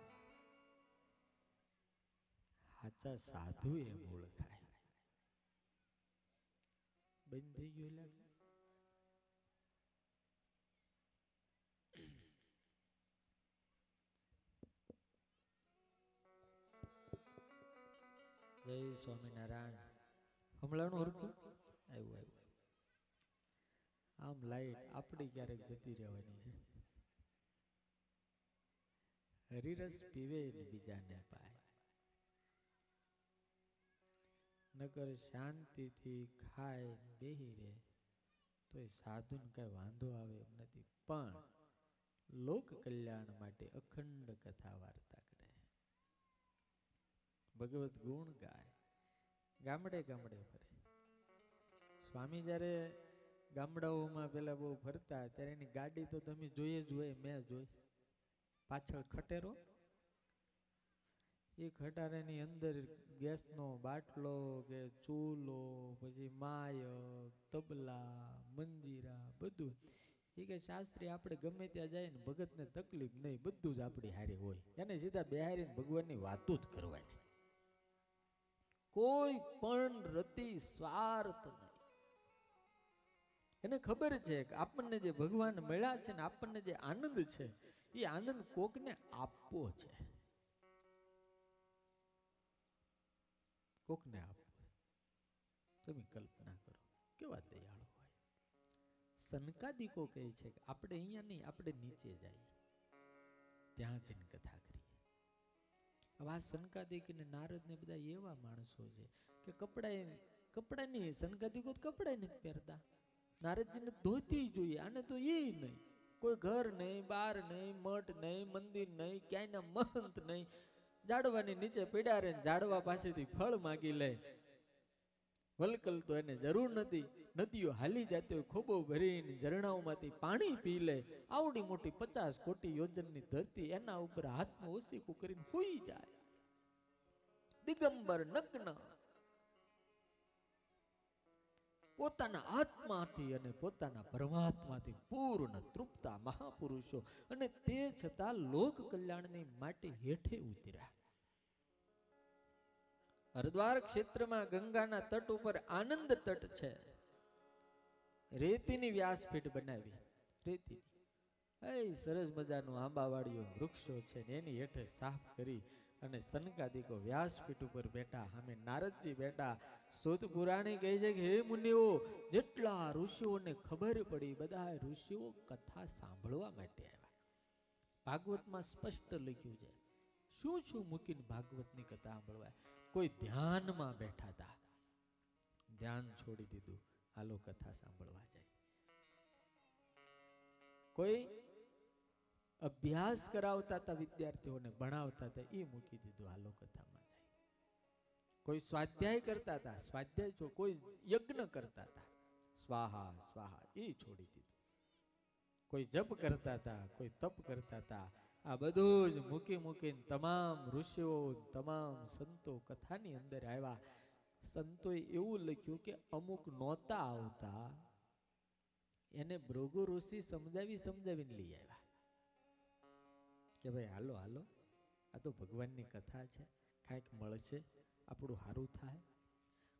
સાચા સાધુ એમ ઓળખાય. બંધ થઈ ગયું લાગે. જય સ્વામિનારાયણ. હમણાંનું હરખું આવ્યું આવ્યું. આમ લાઈટ આપણી ક્યારેક જતી રહેવાની છે. હરિરસ પીવે ને બીજાને પાય, નકર શાંતિથી ખાય બેહી રહે તો એ સાધુને કઈ વાંધો આવે એમ નથી. પણ લોક કલ્યાણ માટે અખંડ કથા વાર્તા કરે, ભગવત ગુણ ગાય, ગામડે ગામડે ફરે. સ્વામી જ્યારે ગામડાઓમાં પેલા બહુ ફરતા ત્યારે એની ગાડી તો તમે જોઈએ જ હોય, મેં જોઈ. પાછળ ખટેરો, એ ખટારાની અંદર ગેસનો બાટલો કે ચૂલો, પછી માયક, તબલા, મંજીરા, બધું. એ કે શાસ્ત્રી આપણે ગમે ત્યાં જાય ને ભગતને તકલીફ નહીં, બધું જ આપણી હારે હોય. એને સીધા બેહારીને ભગવાનની વાતો જ કરવાની, કોઈ પણ રતિ સ્વાર્થ નહીં. એને ખબર છે કે આપણને જે ભગવાન મળ્યા છે ને આપણને જે આનંદ છે એ આનંદ કોકને આપવો છે, કોકને આપવો. તમે કલ્પના કરો કેવા દયાળુ હોય. સનકાદિકો કહે છે કે આપણે અહીંયા નહીં, આપણે નીચે જઈએ ત્યાં જઈને કથા કરીએ. હવે આ સનકાદિક ને નારદ ને બધા એવા માણસો છે કે કપડાની સનકાદિકો કપડા નથી પહેરતા. નારદજીને ધોતી જોઈએ, આને તો એ નહીં. કોઈ ઘર નહીં, બાર નહીં, મઠ નહીં, મંદિર નહીં, ક્યાંયના મહંત નહીં. ઝાડવાની નીચે પીડા રે, ઝાડવા પાસેથી ફળ માગી લે. વલકલ તો એને જરૂર નથી. નદીઓ હાલી જતી હોય ખોબો ભરીને ઝરણાઓમાંથી પાણી પી લે. આવડી મોટી 50 કોટી યોજનની ધરતી, એના ઉપર હાથનું ઓસીકું કરીને હોઈ જાય. દિગંબર નગ્ન, પોતાના આત્માથી અને પોતાના પરમાત્માથી પૂર્ણ તૃપ્તા મહાપુરુષો, અને તે છતાં લોક કલ્યાણની માટે હેઠે ઉતર્યા. હરદ્વાર ક્ષેત્રમાં ગંગાના તટ ઉપર આનંદ તટ છે. રેતીની વ્યાસપીઠ બનાવી, રેતીની સરસ મજાનું આંબાવાળીઓ વૃક્ષો છે ને એની હેઠે સાફ કરી અને સનકાદિકો વ્યાસપીઠ ઉપર બેઠા. સામે નારદજી બેઠા. સૂત પુરાણી કહે છે કે હે મુનિઓ, જેટલા ઋષિઓને ખબર પડી બધા ઋષિઓ કથા સાંભળવા માટે આવ્યા. ભાગવતમાં સ્પષ્ટ લખ્યું છે શું શું મૂકીને ભાગવતની કથા સાંભળવા. કોઈ ધ્યાનમાં બેઠા હતા, ધ્યાન છોડી દીધું, હાલો કથા સાંભળવા જાય. કોઈ અભ્યાસ કરાવતા હતા, વિદ્યાર્થીઓને ભણાવતા હતા, એ મૂકી દીધું, હાલો કથામાં જાય. કોઈ સ્વાધ્યાય કરતા હતા, સ્વાધ્યાય. કોઈ યજ્ઞ કરતા હતા, સ્વાહા સ્વાહા, એ છોડી દીધું. કોઈ જપ કરતા હતા, કોઈ તપ કરતા હતા. આ બધું જ મૂકીને તમામ ઋષિઓ, તમામ સંતો કથાની અંદર આવ્યા. સંતોએ એવું લખ્યું કે અમુક નહોતા આવતા, એને ભૃગુ ઋષિ સમજાવીને લઈ આવ્યા કે ભાઈ હાલો હાલો, આ તો ભગવાનની કથા છે, કાંઈક મળશે, આપણું સારું થાય.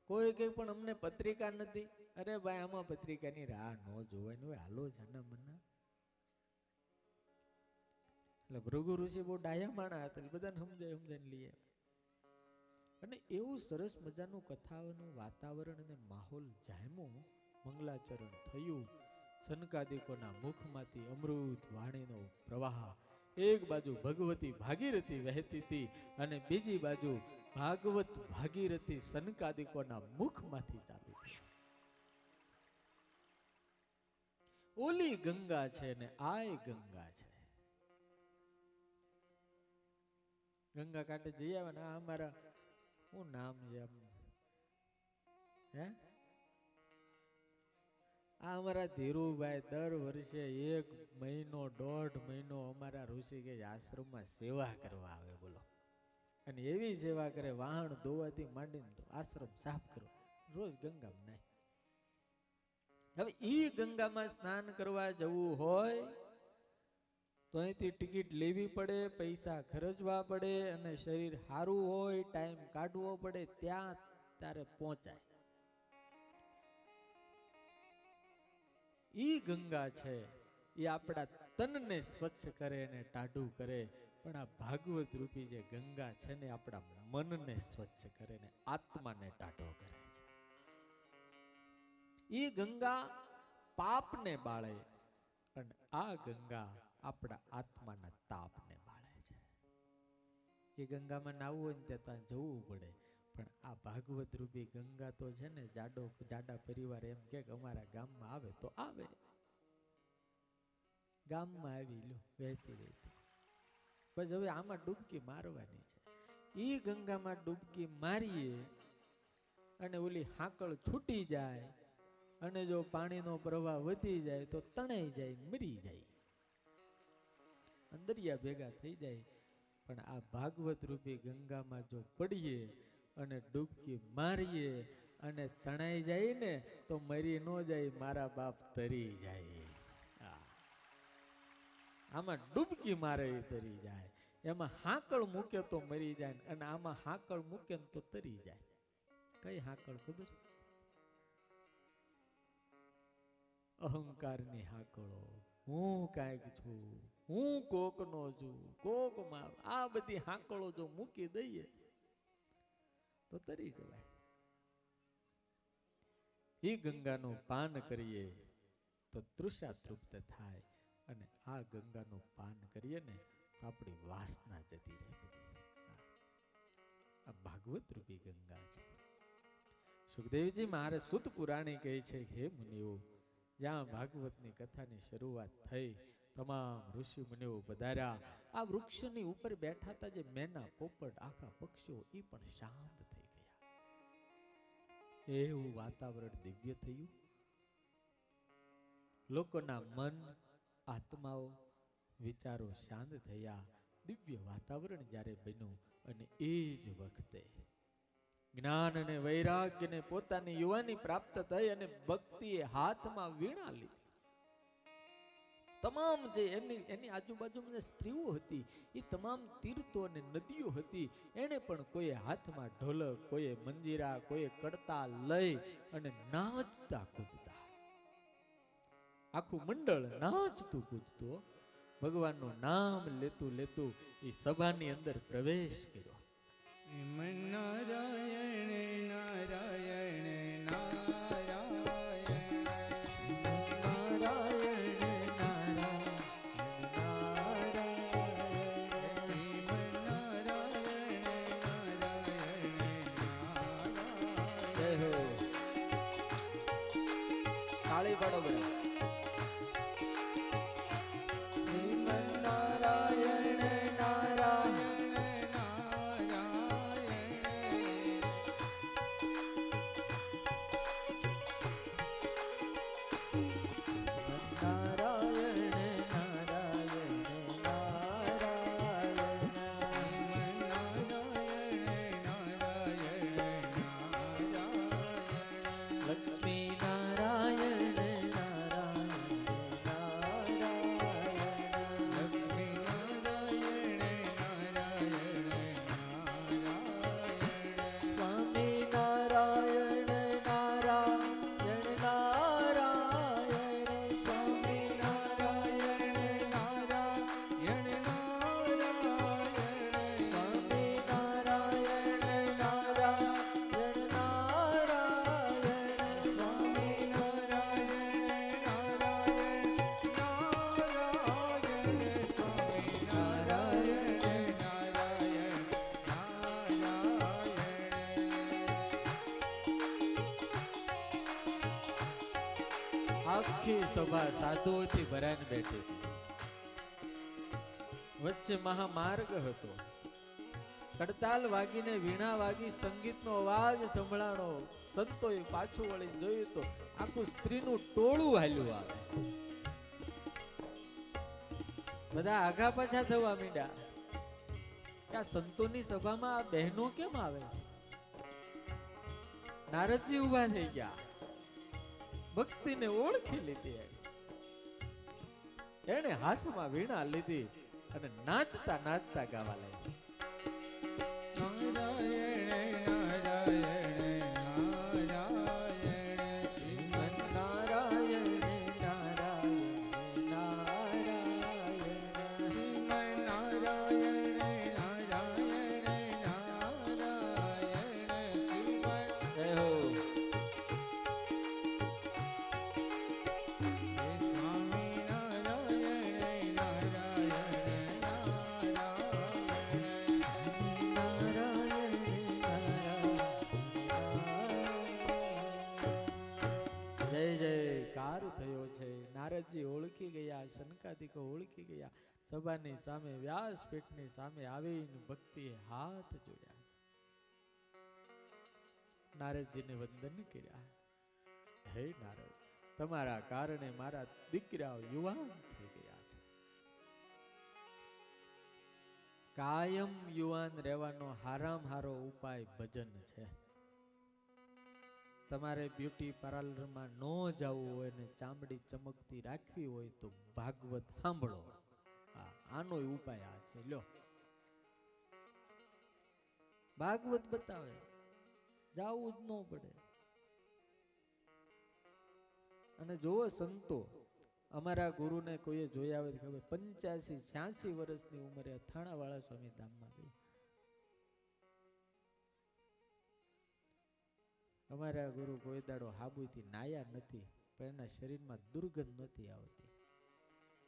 કોઈ કંઈ પણ અમને પત્રિકા નથી. અરે ભાઈ આમાં પત્રિકાની રાહ ન જોવાની હોય, હાલો જાના મના. એટલે ભૃગુ ઋષિ બહુ ડાયા માણા હતા, બધાને સમજાવીને લઈ આવ્યા. અને એવું સરસ મજાનું કથાનું વાતાવરણ અને માહોલ જામ્યો, મંગલાચરણ થયું. સનકાદિકોના મુખમાંથી અમૃત વાણીનો પ્રવાહ. એક બાજુ ભગવતી ભાગીરથી વહેતી હતી અને બીજી બાજુ ભાગવત ભાગીરથી સનકાદિકોના મુખમાંથી ચાલુ થઈ. ઓલી ગંગા છે ને આ ગંગા છે. ગંગા કાંઠે જઈ આવે ને અમારા શું નામ છે, હે આ અમારા ધીરુભાઈ દર વર્ષે 1 મહિનો 1.5 મહિનો અમારા ઋષિકેશ આશ્રમમાં સેવા કરવા આવે, બોલો. અને એવી સેવા કરે, વાહન ધોવાથી માંડીને આશ્રમ સાફ કરવા, રોજ ગંગામાં નાય. હવે ઈ ગંગામાં સ્નાન કરવા જવું હોય તો અહીંથી ટિકિટ લેવી પડે, પૈસા ખર્ચવા પડે અને શરીર સારું હોય, ટાઈમ કાઢવો પડે, ત્યાં તારે પહોંચાય. ઈ ગંગા છે એ આપણા તનને સ્વચ્છ કરે અને ટાઢું કરે, પણ આ ભાગવત રૂપી જે ગંગા છે ને આપણા મનને સ્વચ્છ કરે ને આત્માને ટાઢો કરે છે. ઈ ગંગા પાપને બાળે અને આ ગંગા આપણા આત્માના તાપને બાળે છે. એ ગંગામાં નાવું હોય ને ત્યાં જવું પડે, પણ આ ભાગવત રૂપી ગંગા તો છે ને જાડા પરિવાર એમ કે અમારા ગામમાં આવે તો આવે. ગામમાં આવી લ્યો વહેતી વહેતી, પછી હવે આમાં ડૂબકી મારવાની છે. ઈ ગંગામાં ડૂબકી મારીએ અને ઓલી હાકળ છૂટી જાય અને જો પાણીનો પ્રવાહ વધી જાય તો તણાઈ જાય, મરી જાય, દરિયા ભેગા થઈ જાય. પણ આ ભાગવત રૂપી ગંગામાં જો પડીએ અને ડૂબકી મારીએ અને તણાઈ જાય ને તો મરી ન જાય, મારા બાપ તરી જાય. આમાં ડૂબકી મારે તરી જાય, એમાં હાકળ મૂકે તો મરી જાય અને આમાં હાકળ મૂકે તો તરી જાય. કઈ હાકળ ખબર? અહંકારની હાકળો. હું કાંઈક છું, હું કોકનો છું, કોકમાં. આ બધી હાકળો જો મૂકી દઈએ તો તરી જવાય. એ ગંગાનું પાન કરીએ તો તૃષા તૃપ્ત થાય અને આ ગંગાનું પાન કરીએ ને તો આપણી વાસના જતી રહે બધી. આ ભાગવત રૂપી ગંગા છે. સુખદેવજી મહારાજ સુત પુરાણી કહે છે, હે મુનિઓ, જ્યાં ભાગવતની કથાની શરૂઆત થઈ, તમામ ઋષિ મુનિઓ પધાર્યા. આ વૃક્ષની ઉપર બેઠા હતા જે મેના, પોપટ, આખા પક્ષીઓ, એ પણ શાંત થઈ ગયા. એવું વાતાવરણ દિવ્ય થયું. લોકોના મન, આત્માઓ, વિચારો શાંત થયા. દિવ્ય વાતાવરણ જ્યારે બન્યું અને એ જ વખતે જ્ઞાન અને વૈરાગ્યને પોતાની યુવાની પ્રાપ્ત થઈ અને ભક્તિએ હાથમાં વીણા લીધી. તમામ જે એની આજુબાજુમાં જે સ્ત્રીઓ હતી એ તમામ તીર્થો અને નદીઓ હતી, એને પણ કોઈએ હાથમાં ઢોલક, કોઈએ મંજીરા, કોઈએ કડતા લઈ અને નાચતા કૂદતા, આખું મંડળ નાચતું કૂદતું ભગવાનનું નામ લેતું લેતું એ સભાની અંદર પ્રવેશ કર્યો. શ્રીમન નારાયણ નારાયણ નારાયણ નારાયણ નારાયણ શ્રીમન નારાયણ નારાયણ જય હો. તાળી પાડો બધા. આખી સભા સાધુઓથી ભરાઈને બેઠી હતી. વચ્ચે મહામાર્ગ હતો. કડતાલ વાગીને વીણા વાગી, સંગીતનો અવાજ સંભળાણો. સંતોએ પાછું વળીને જોયું તો આખું સ્ત્રીનું ટોળું હાલ્યું આવે. બધા આગા પાછા થવા માંડ્યા. આ સંતોની સભામાં આ બહેનો કેમ આવે છે? નારદજી ઉભા થઈ ગયા, ભક્તિને ઓળખી લીધી. એને હાથમાં વીણા લીધી અને નાચતા નાચતા ગાવા લાગી. નારાયણ નારાયણ નારાયણ શ્રીમન નારાયણ નારાયણ નારાયણ શ્રીમન નારાયણ નારાયણ નારાયણ શ્રીમન જય હો. સ્વામી નારાયણ નારાયણ નારાયણ જય જયકાર થયો છે. નારદજી ઓળખી ગયા, શનકાદિકો ઓળખી ગયા. સભાની સામે વ્યાસપીઠની સામે આવીને ભક્તિએ હાથ જોડ્યા. નારદજીને વંદન કર્યા. હે નારદ, તમારા કારણે મારા દીકરાઓ યુવાન થઈ ગયા છે. કાયમ યુવાન રહેવાનો હારામ હારો ઉપાય ભજન છે. તમારે બ્યુટી પાર્લરમાં ન જવું હોય ને ચામડી ચમકતી રાખવી હોય તો ભાગવત સાંભળો. આનો ઉપાય આ છે. લ્યો, ભાગવત બતાવે, જાવું જ ન પડે. અને જોવો સંતો, અમારા ગુરુને કોઈએ જોયા હોય તો ખબર, 85-86 વર્ષની ઉંમરે અથાણાવાળા સ્વામી ધામમાં ગઈ. અમારા ગુરુ કોઈ દાડો હાબુથી નાયા નથી, પણ એના શરીરમાં દુર્ગંધ નથી આવતી.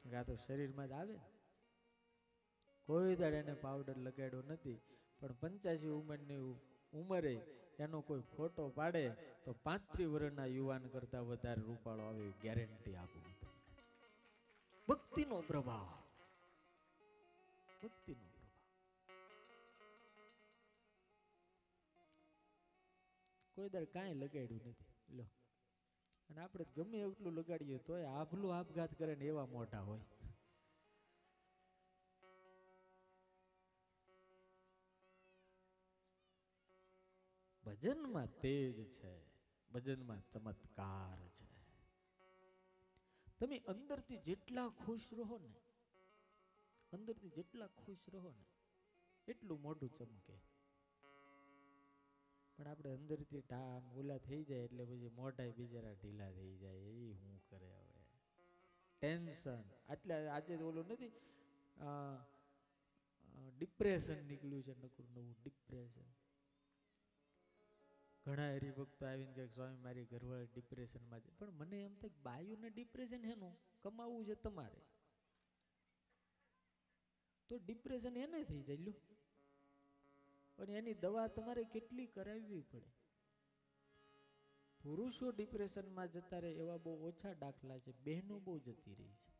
આ તો શરીરમાં જ આવે ને. કોઈ દાડે એને પાવડર લગાડ્યો નથી, પણ 85 ઉંમરની ઉંમરે એનો કોઈ ફોટો પાડે તો 35 વર્ષના યુવાન કરતા વધારે રૂપાળો આવે એવી ગેરંટી આપું તમને. ભક્તિનો પ્રભાવ, ભક્તિનો પ્રભાવ. કોઈ દર કાંઈ લગાડ્યું નથી. લો, અને આપણે ગમે એટલું લગાડીએ તોય આભલું આપઘાત કરે ને એવા મોટા હોય. ભજનમાં તેજ છે, ભજનમાં ચમત્કાર છે. તમે અંદરથી જેટલા ખુશ રહો ને, અંદરથી જેટલા ખુશ રહો ને એટલું મોઢું ચમકે. પણ આપણે અંદરથી ટામ ઓલા થઈ જાય એટલે પછી મોઢા બિચારા ઢીલા થઈ જાય. એ શું કરે હવે? ટેન્શન. એટલે આજે ઓલું નથી, ડિપ્રેશન નીકળ્યું છે, નકરું નવું ડિપ્રેશન. ઘણા હરિભક્તો આવીને કહે સ્વામી મારી ઘરવાળી ડિપ્રેશનમાં છે. પણ મને એમ થાય બાયુને ડિપ્રેશન હેનું કમાવવું છે તમારે, તો ડિપ્રેશન એને થઈ જાય. લ્યો, પણ એની દવા તમારે કેટલી કરાવવી પડે. પુરુષો ડિપ્રેશનમાં જતા રહે એવા બહુ ઓછા દાખલા છે, બહેનો બહુ જતી રહી છે.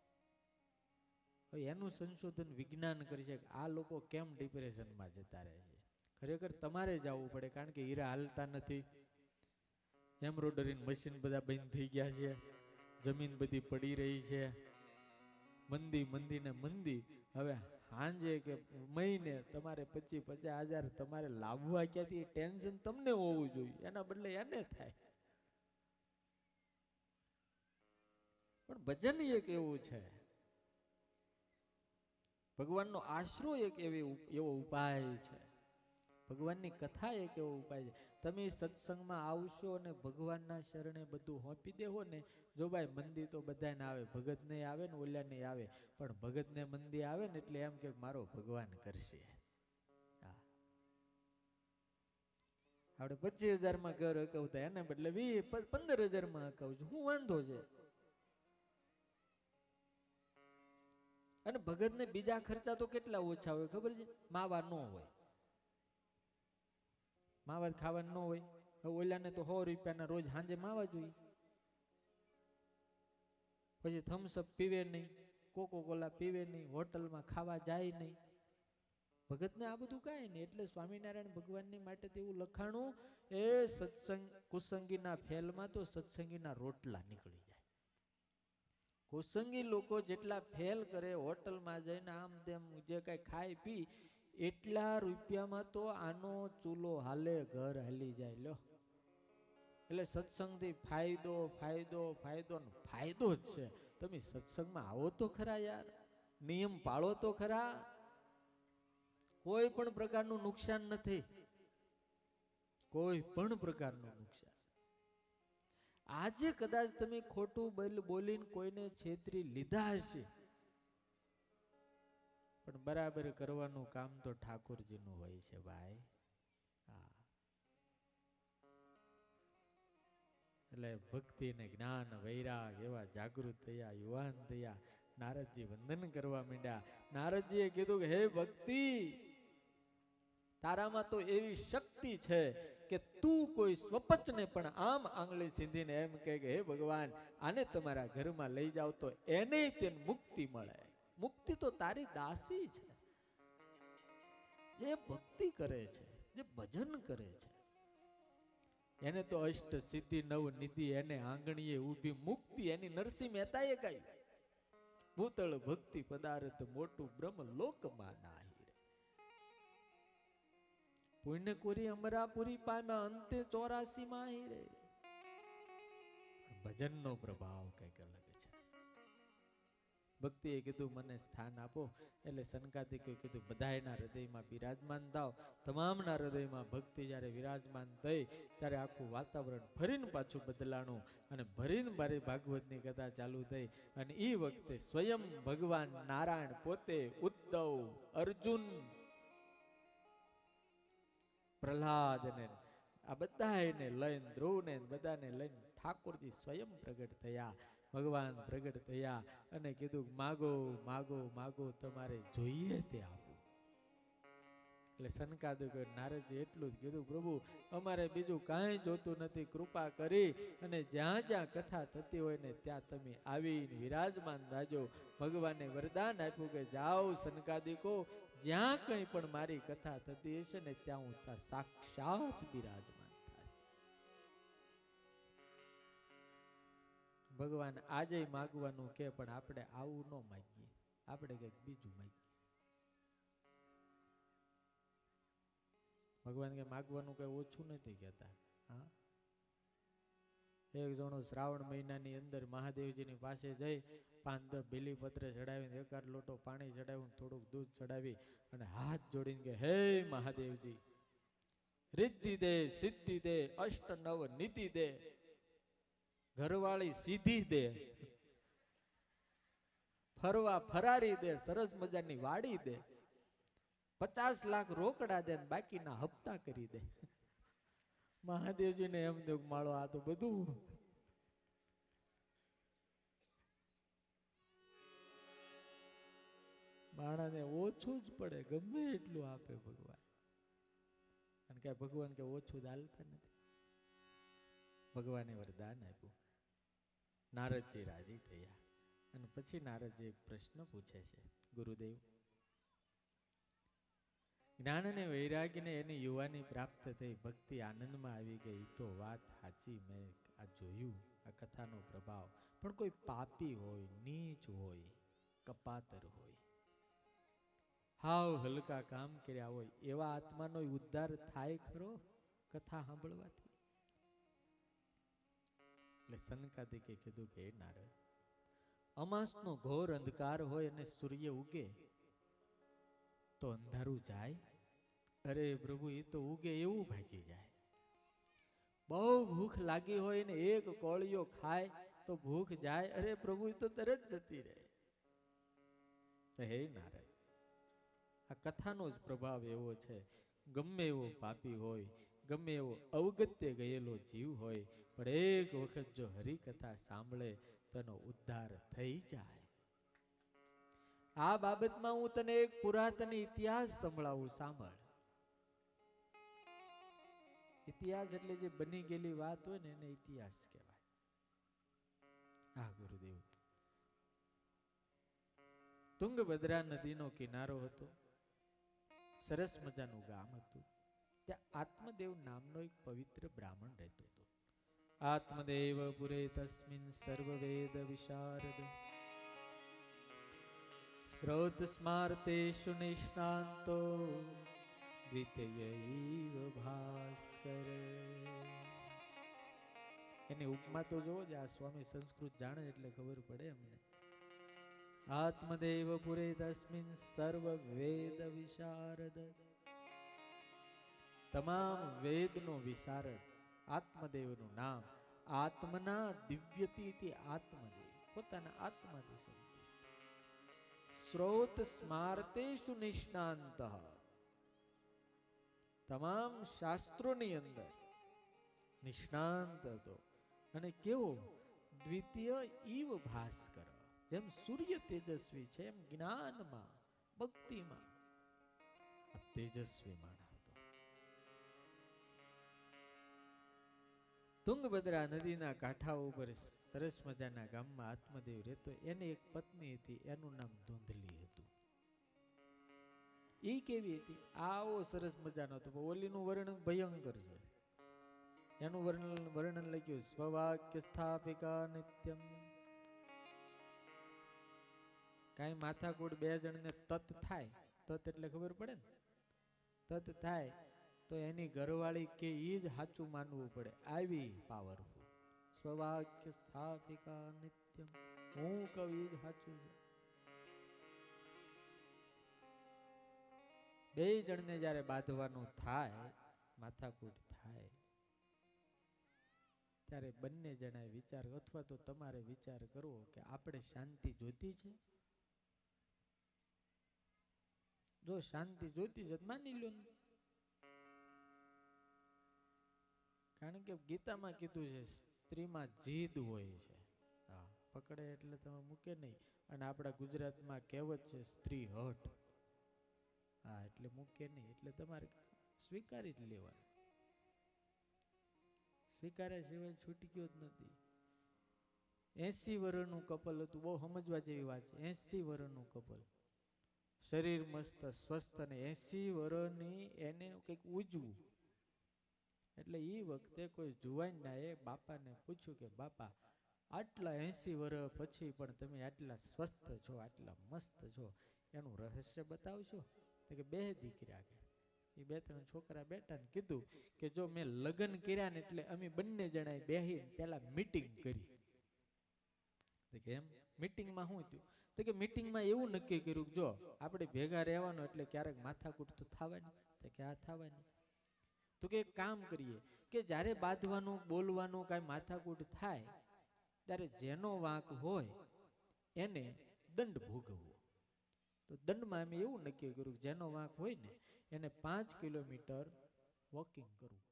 હવે એનું સંશોધન વિજ્ઞાન કરી છે કે આ લોકો કેમ ડિપ્રેશનમાં જતા રહે છે. ખરેખર તમારે જવું પડે, કારણ કે હીરા હાલતા નથી, એમ્બ્રોડરી મશીન બધા બંધ થઈ ગયા છે, જમીન બધી પડી રહી છે, મંદી મંદી ને મંદી. હવે સાંજે કે મહિને તમારે 25-50 હજાર તમારે લાવવા ક્યાંથી? ટેન્શન તમને હોવું જોઈએ, એના બદલે એને થાય. પણ ભજન એક એવું છે, ભગવાનનો આશરો એક એવો ઉપાય છે, ભગવાનની કથા એક એવો ઉપાય છે. તમે સત્સંગમાં આવશો અને ભગવાનના શરણે બધું હોંપી દેવો ને, જો ભાઈ મંદી તો બધાને આવે, ભગત ને આવે ને ઓલા ને આવે, પણ ભગત ને મંદી આવે ને એટલે એમ કે મારો ભગવાન કરશે. આપણે 25,000 માં ઘર હકવતા એને બદલે 15,000 માં હકાવું છું, હું વાંધો છે. અને ભગત ને બીજા ખર્ચા તો કેટલા ઓછા હોય ખબર છે? માવા ન હોય, માવા ખાવાનું ન હોય. ઓલાને તો 100 રૂપિયાના રોજ સાંજે માવા જોઈએ, પછી થમ્સઅપ પીવે નહીં, કોકો કોલા પીવે નહીં, હોટલમાં ખાવા જાય નહીં. ભગતને આ બધું કાંઈ નહીં. એટલે સ્વામિનારાયણ ભગવાનની માટે તેવું લખાણું, એ સત્સંગ કુસંગીના ફેલમાં તો સત્સંગીના રોટલા નીકળી જાય. કુસંગી લોકો જેટલા ફેલ કરે, હોટલમાં જઈને આમ તેમ જે કઈ ખાય પી, એટલા રૂપિયામાં તો આનો ચૂલો હાલે, ઘર હાલી જાય. લ્યો, એટલે સત્સંગથી ફાયદો ફાયદો ફાયદો ફાયદો જ છે. તમે સત્સંગમાં આવો તો ખરા યાર, નિયમ પાળો તો ખરા. કોઈ પણ પ્રકારનું નુકસાન નથી, કોઈ પણ પ્રકારનું નુકસાન. આજે કદાચ તમે ખોટું બોલીને કોઈને છેતરી લીધા હશે, પણ બરાબર કરવાનું કામ તો ઠાકોરજીનું હોય છે ભાઈ. હા, એટલે ભક્તિ ને જ્ઞાન વૈરાગ એવા જાગૃત થયા, યુવાન થયા. નારદજી વંદન કરવા માંડ્યા. નારદજીએ કીધું કે હે ભક્તિ, તારામાં તો એવી શક્તિ છે કે તું કોઈ સ્વપચને પણ આમ આંગળી સીધીને એમ કહે કે હે ભગવાન, આને તમારા ઘરમાં લઈ જાઓ તો એને તેને મુક્તિ મળે. મુક્તિ તો તારી દાસી છે, જે ભક્તિ કરે છે, જે ભજન કરે છે, એને તો અષ્ટ સિદ્ધિ નવ નિધિ એને આંગણીએ ઊભી મુક્તિ એની નરસિંહ મહેતાએ ગાયું. ભૂતળ ભક્તિ પદાર્થ મોટું બ્રહ્મ લોકમાં નાહી. પુણ્ય કોરી અમરાપુરી પામ્યા અંતે 84 માં હી રે. ભજનનો પ્રભાવ કઈક અલગ છે. ભક્તિએ કીધું મને સ્થાન આપો, એટલે સનકાદિકે કીધું બધાયના હૃદયમાં બિરાજમાન થાવ. તમામના હૃદયમાં ભક્તિ જ્યારે વિરાજમાન થઈ ત્યારે આખું વાતાવરણ ફરીને પાછું બદલાણું અને ભરીને મારી ભાગવતની કથા ચાલુ થઈ. અને એ વખતે સ્વયં ભગવાન નારાયણ પોતે, ઉદ્ધવ, અર્જુન, પ્રહલાદ ને આ બધાને લઈને, ધ્રુવને બધાને લઈને ઠાકોરજી સ્વયં પ્રગટ થયા. ભગવાન પ્રગટ થયા અને કીધું માગો માગો માગો, તમારે જોઈએ તે આપું. એટલે સનકાદિક નારદજી એટલું જ કીધું, પ્રભુ અમારે બીજું કાંઈ જોતું નથી, કૃપા કરી અને જ્યાં જ્યાં કથા થતી હોય ને ત્યાં તમે આવીને વિરાજમાન થાજો. ભગવાને વરદાન આપ્યું કે જાઓ સનકાદિકો, જ્યાં કંઈ પણ મારી કથા થતી હશે ને ત્યાં હું સાક્ષાત બિરાજમાન થશે. ભગવાન આજે માગવાનું કે પણ આપણે આવું ન માગીએ, આપણે કંઈક બીજું માગીએ. ભગવાન કે માગવાનું કઈ ઓછું નથી કહેતા. હા, એક જણો શ્રાવણ મહિનાની અંદર મહાદેવજીની પાસે જઈ 5-10 બીલીપત્ર ચડાવીને 1 લોટો પાણી ચડાવ્યું, થોડુંક દૂધ ચડાવી અને હાથ જોડીને કે હે મહાદેવજી, રિદ્ધિ દે, સિદ્ધિ દે, અષ્ટ નવ નીતિ દે, ઘરવાળી સીધી દે, ફરવા ફરારી દે, સરસ મજાની વાડી દે, 50 લાખ રોકડા દે, બાકીના હપ્તા કરી દે. મહાદેવજીને એમ દુઃખ માળો, આ તો બધું માણાને ઓછું જ પડે, ગમે એટલું આપે ભગવાન. અને કઈ ભગવાન કે ઓછું દાલતા નથી. ભગવાને વરદાન આપ્યું. નારદજી રાજી થયા અને પછી નારદજી એક પ્રશ્ન પૂછે છે, ગુરુદેવ, જ્ઞાન અને વૈરાગ્યને એની યુવાની પ્રાપ્ત થઈ, ભક્તિ આનંદમાં આવી ગઈ, તો વાત સાચી, મેં આ જોયું, આ કથાનો પ્રભાવ. પણ કોઈ પાપી હોય, નીચ હોય, કપાતર હોય, હાવ હલકા કામ કર્યા હોય, એવા આત્માનો ઉદ્ધાર થાય ખરો કથા સાંભળવાથી? એટલે સનકાદિકે કીધું કે નારદ, અમાસનો ઘોર અંધકાર હોય અને સૂર્ય ઉગે તો અંધારું જાય? અરે પ્રભુ, એ તો ઉગે એવું ભાગી જાય. બહુ ભૂખ લાગી હોય ને એક કોળિયો ખાય તો ભૂખ જાય? અરે પ્રભુ, એ તો તરત જતી રહે. હે નારાયણ, આ કથાનો જ પ્રભાવ એવો છે. ગમે એવો પાપી હોય, ગમે એવો અવગત્ય ગયેલો જીવ હોય, પણ એક વખત જો હરિકથા સાંભળે તો એનો ઉદ્ધાર થઈ જાય. આ બાબતમાં હું તને એક પુરાતન ઇતિહાસ સંભળાવું, સાંભળ. ઇતિહાસ એટલે જે બની ગયેલી વાત હોય ને એને ઇતિહાસ કહેવાય. હા ગુરુદેવ, તુંગભદ્રા નદીનો કિનારો હતો, સરસ મજાનું ગામ હતું. ત્યાં આત્મદેવ નામનો એક પવિત્ર બ્રાહ્મણ રહેતો હતો. આત્મદેવ પુરે તસ્મિન સર્વવેદ વિશારદ શ્રોત સ્માર્તેષુ નિષ્ણાંતો દ્વિતીયૈવ ભાસ્કર. એની ઉપમા તો જોવો જ, આ સ્વામી સંસ્કૃત જાણે એટલે ખબર પડે અમને. આત્મદેવ પુરે તસ્મિન સર્વ વેદ વિશારદ. તમામ વેદનો વિશારદ આત્મદેવનું નામ. આત્મના દિવ્યતી આત્મદેવ, પોતાના આત્માથી સંતુષ્ટ. સ્રોત સ્માર્તેષુ નિષ્ણાંત, તમામ શાસ્ત્રોની અંદર નિષ્ણાંત હતો. અને કેવો? દ્વિતીય ઈવ ભાસ્કર, જેમ સૂર્ય તેજસ્વી છે એમ જ્ઞાનમાં ભક્તિમાં આ તેજસ્વી માણસ હતો. તુંગભદ્રા નદીના કાંઠા ઉપર સરસ મજાના ગામમાં આત્મદેવ રહેતો. એની એક પત્ની હતી, એનું નામ ધૂંધલી હતું. એ કેવી હતી? આવો સરસ મજાનો હતો. ઓલીનું વર્ણન ભયંકર છે. એનું વર્ણન લખ્યું સ્વવાક્ય સ્થાપિકા નિત્યમ. કાંઈ માથાકૂટ બે જણને તત થાય, તત એટલે ખબર પડે ને, તત થાય તો એની ઘરવાળી કે ઈ જ સાચું માનવું પડે, આવી પાવરફુલ. સ્વવાક્ય સ્થાપિકા નિત્યમ, હું કહું ઈ જ સાચું છે. બે જણને જ્યારે બાંધવાનું થાય, માથાકૂટ થાય, ત્યારે બંને જણાએ વિચાર, અથવા તો તમારે વિચાર કરવો કે આપણે શાંતિ જોતી છે. જો શાંતિ જોતી છે માની લો. કારણ કે ગીતામાં કીધું છે સ્ત્રીમાં જીદ હોય છે. હા, પકડે એટલે તમે મૂકે નહીં. અને આપણા ગુજરાતમાં કહેવત છે સ્ત્રી હટ. હા, એટલે મૂકે નહીં, એટલે તમારે સ્વીકારી જ લેવાનું. સ્વીકાર્યા સિવાય છૂટી ગયો જ નથી. 80 વર્ષનું કપલ હતું, બહુ સમજવા જેવી વાત છે. 80 વર્ષનું કપલ, શરીર મસ્ત સ્વસ્થ, અને 80 વર્ષની એને કંઈક ઉજવું. એટલે એ વખતે કોઈ જુવાનનાએ બાપાને પૂછ્યું કે બાપા, આટલા 80 વર્ષ પછી પણ તમે આટલા સ્વસ્થ છો, આટલા મસ્ત છો, એનું રહસ્ય બતાવશો? તો કે બે દીકરા, કે એ બે ત્રણ છોકરા બેઠા ને કીધું કે જો મેં લગ્ન કર્યા ને એટલે અમે બંને જણાએ બેહીને પેલા મીટિંગ કરી. તો કે એમ મીટિંગમાં શું થયું? તો કે મીટિંગમાં એવું નક્કી કર્યું જો આપણે ભેગા રહેવાનું એટલે ક્યારેક માથાકૂટ તો થવાની. તો કે આ થવાની. તો કે એક કામ કરીએ કે જ્યારે બાંધવાનું બોલવાનું કાંઈ માથાકૂટ થાય ત્યારે જેનો વાંક હોય એને દંડ ભોગવવો. તો દંડમાં અમે એવું નક્કી કર્યું જેનો વાંક હોય ને એને 5 કિલોમીટર વોકિંગ કરવું.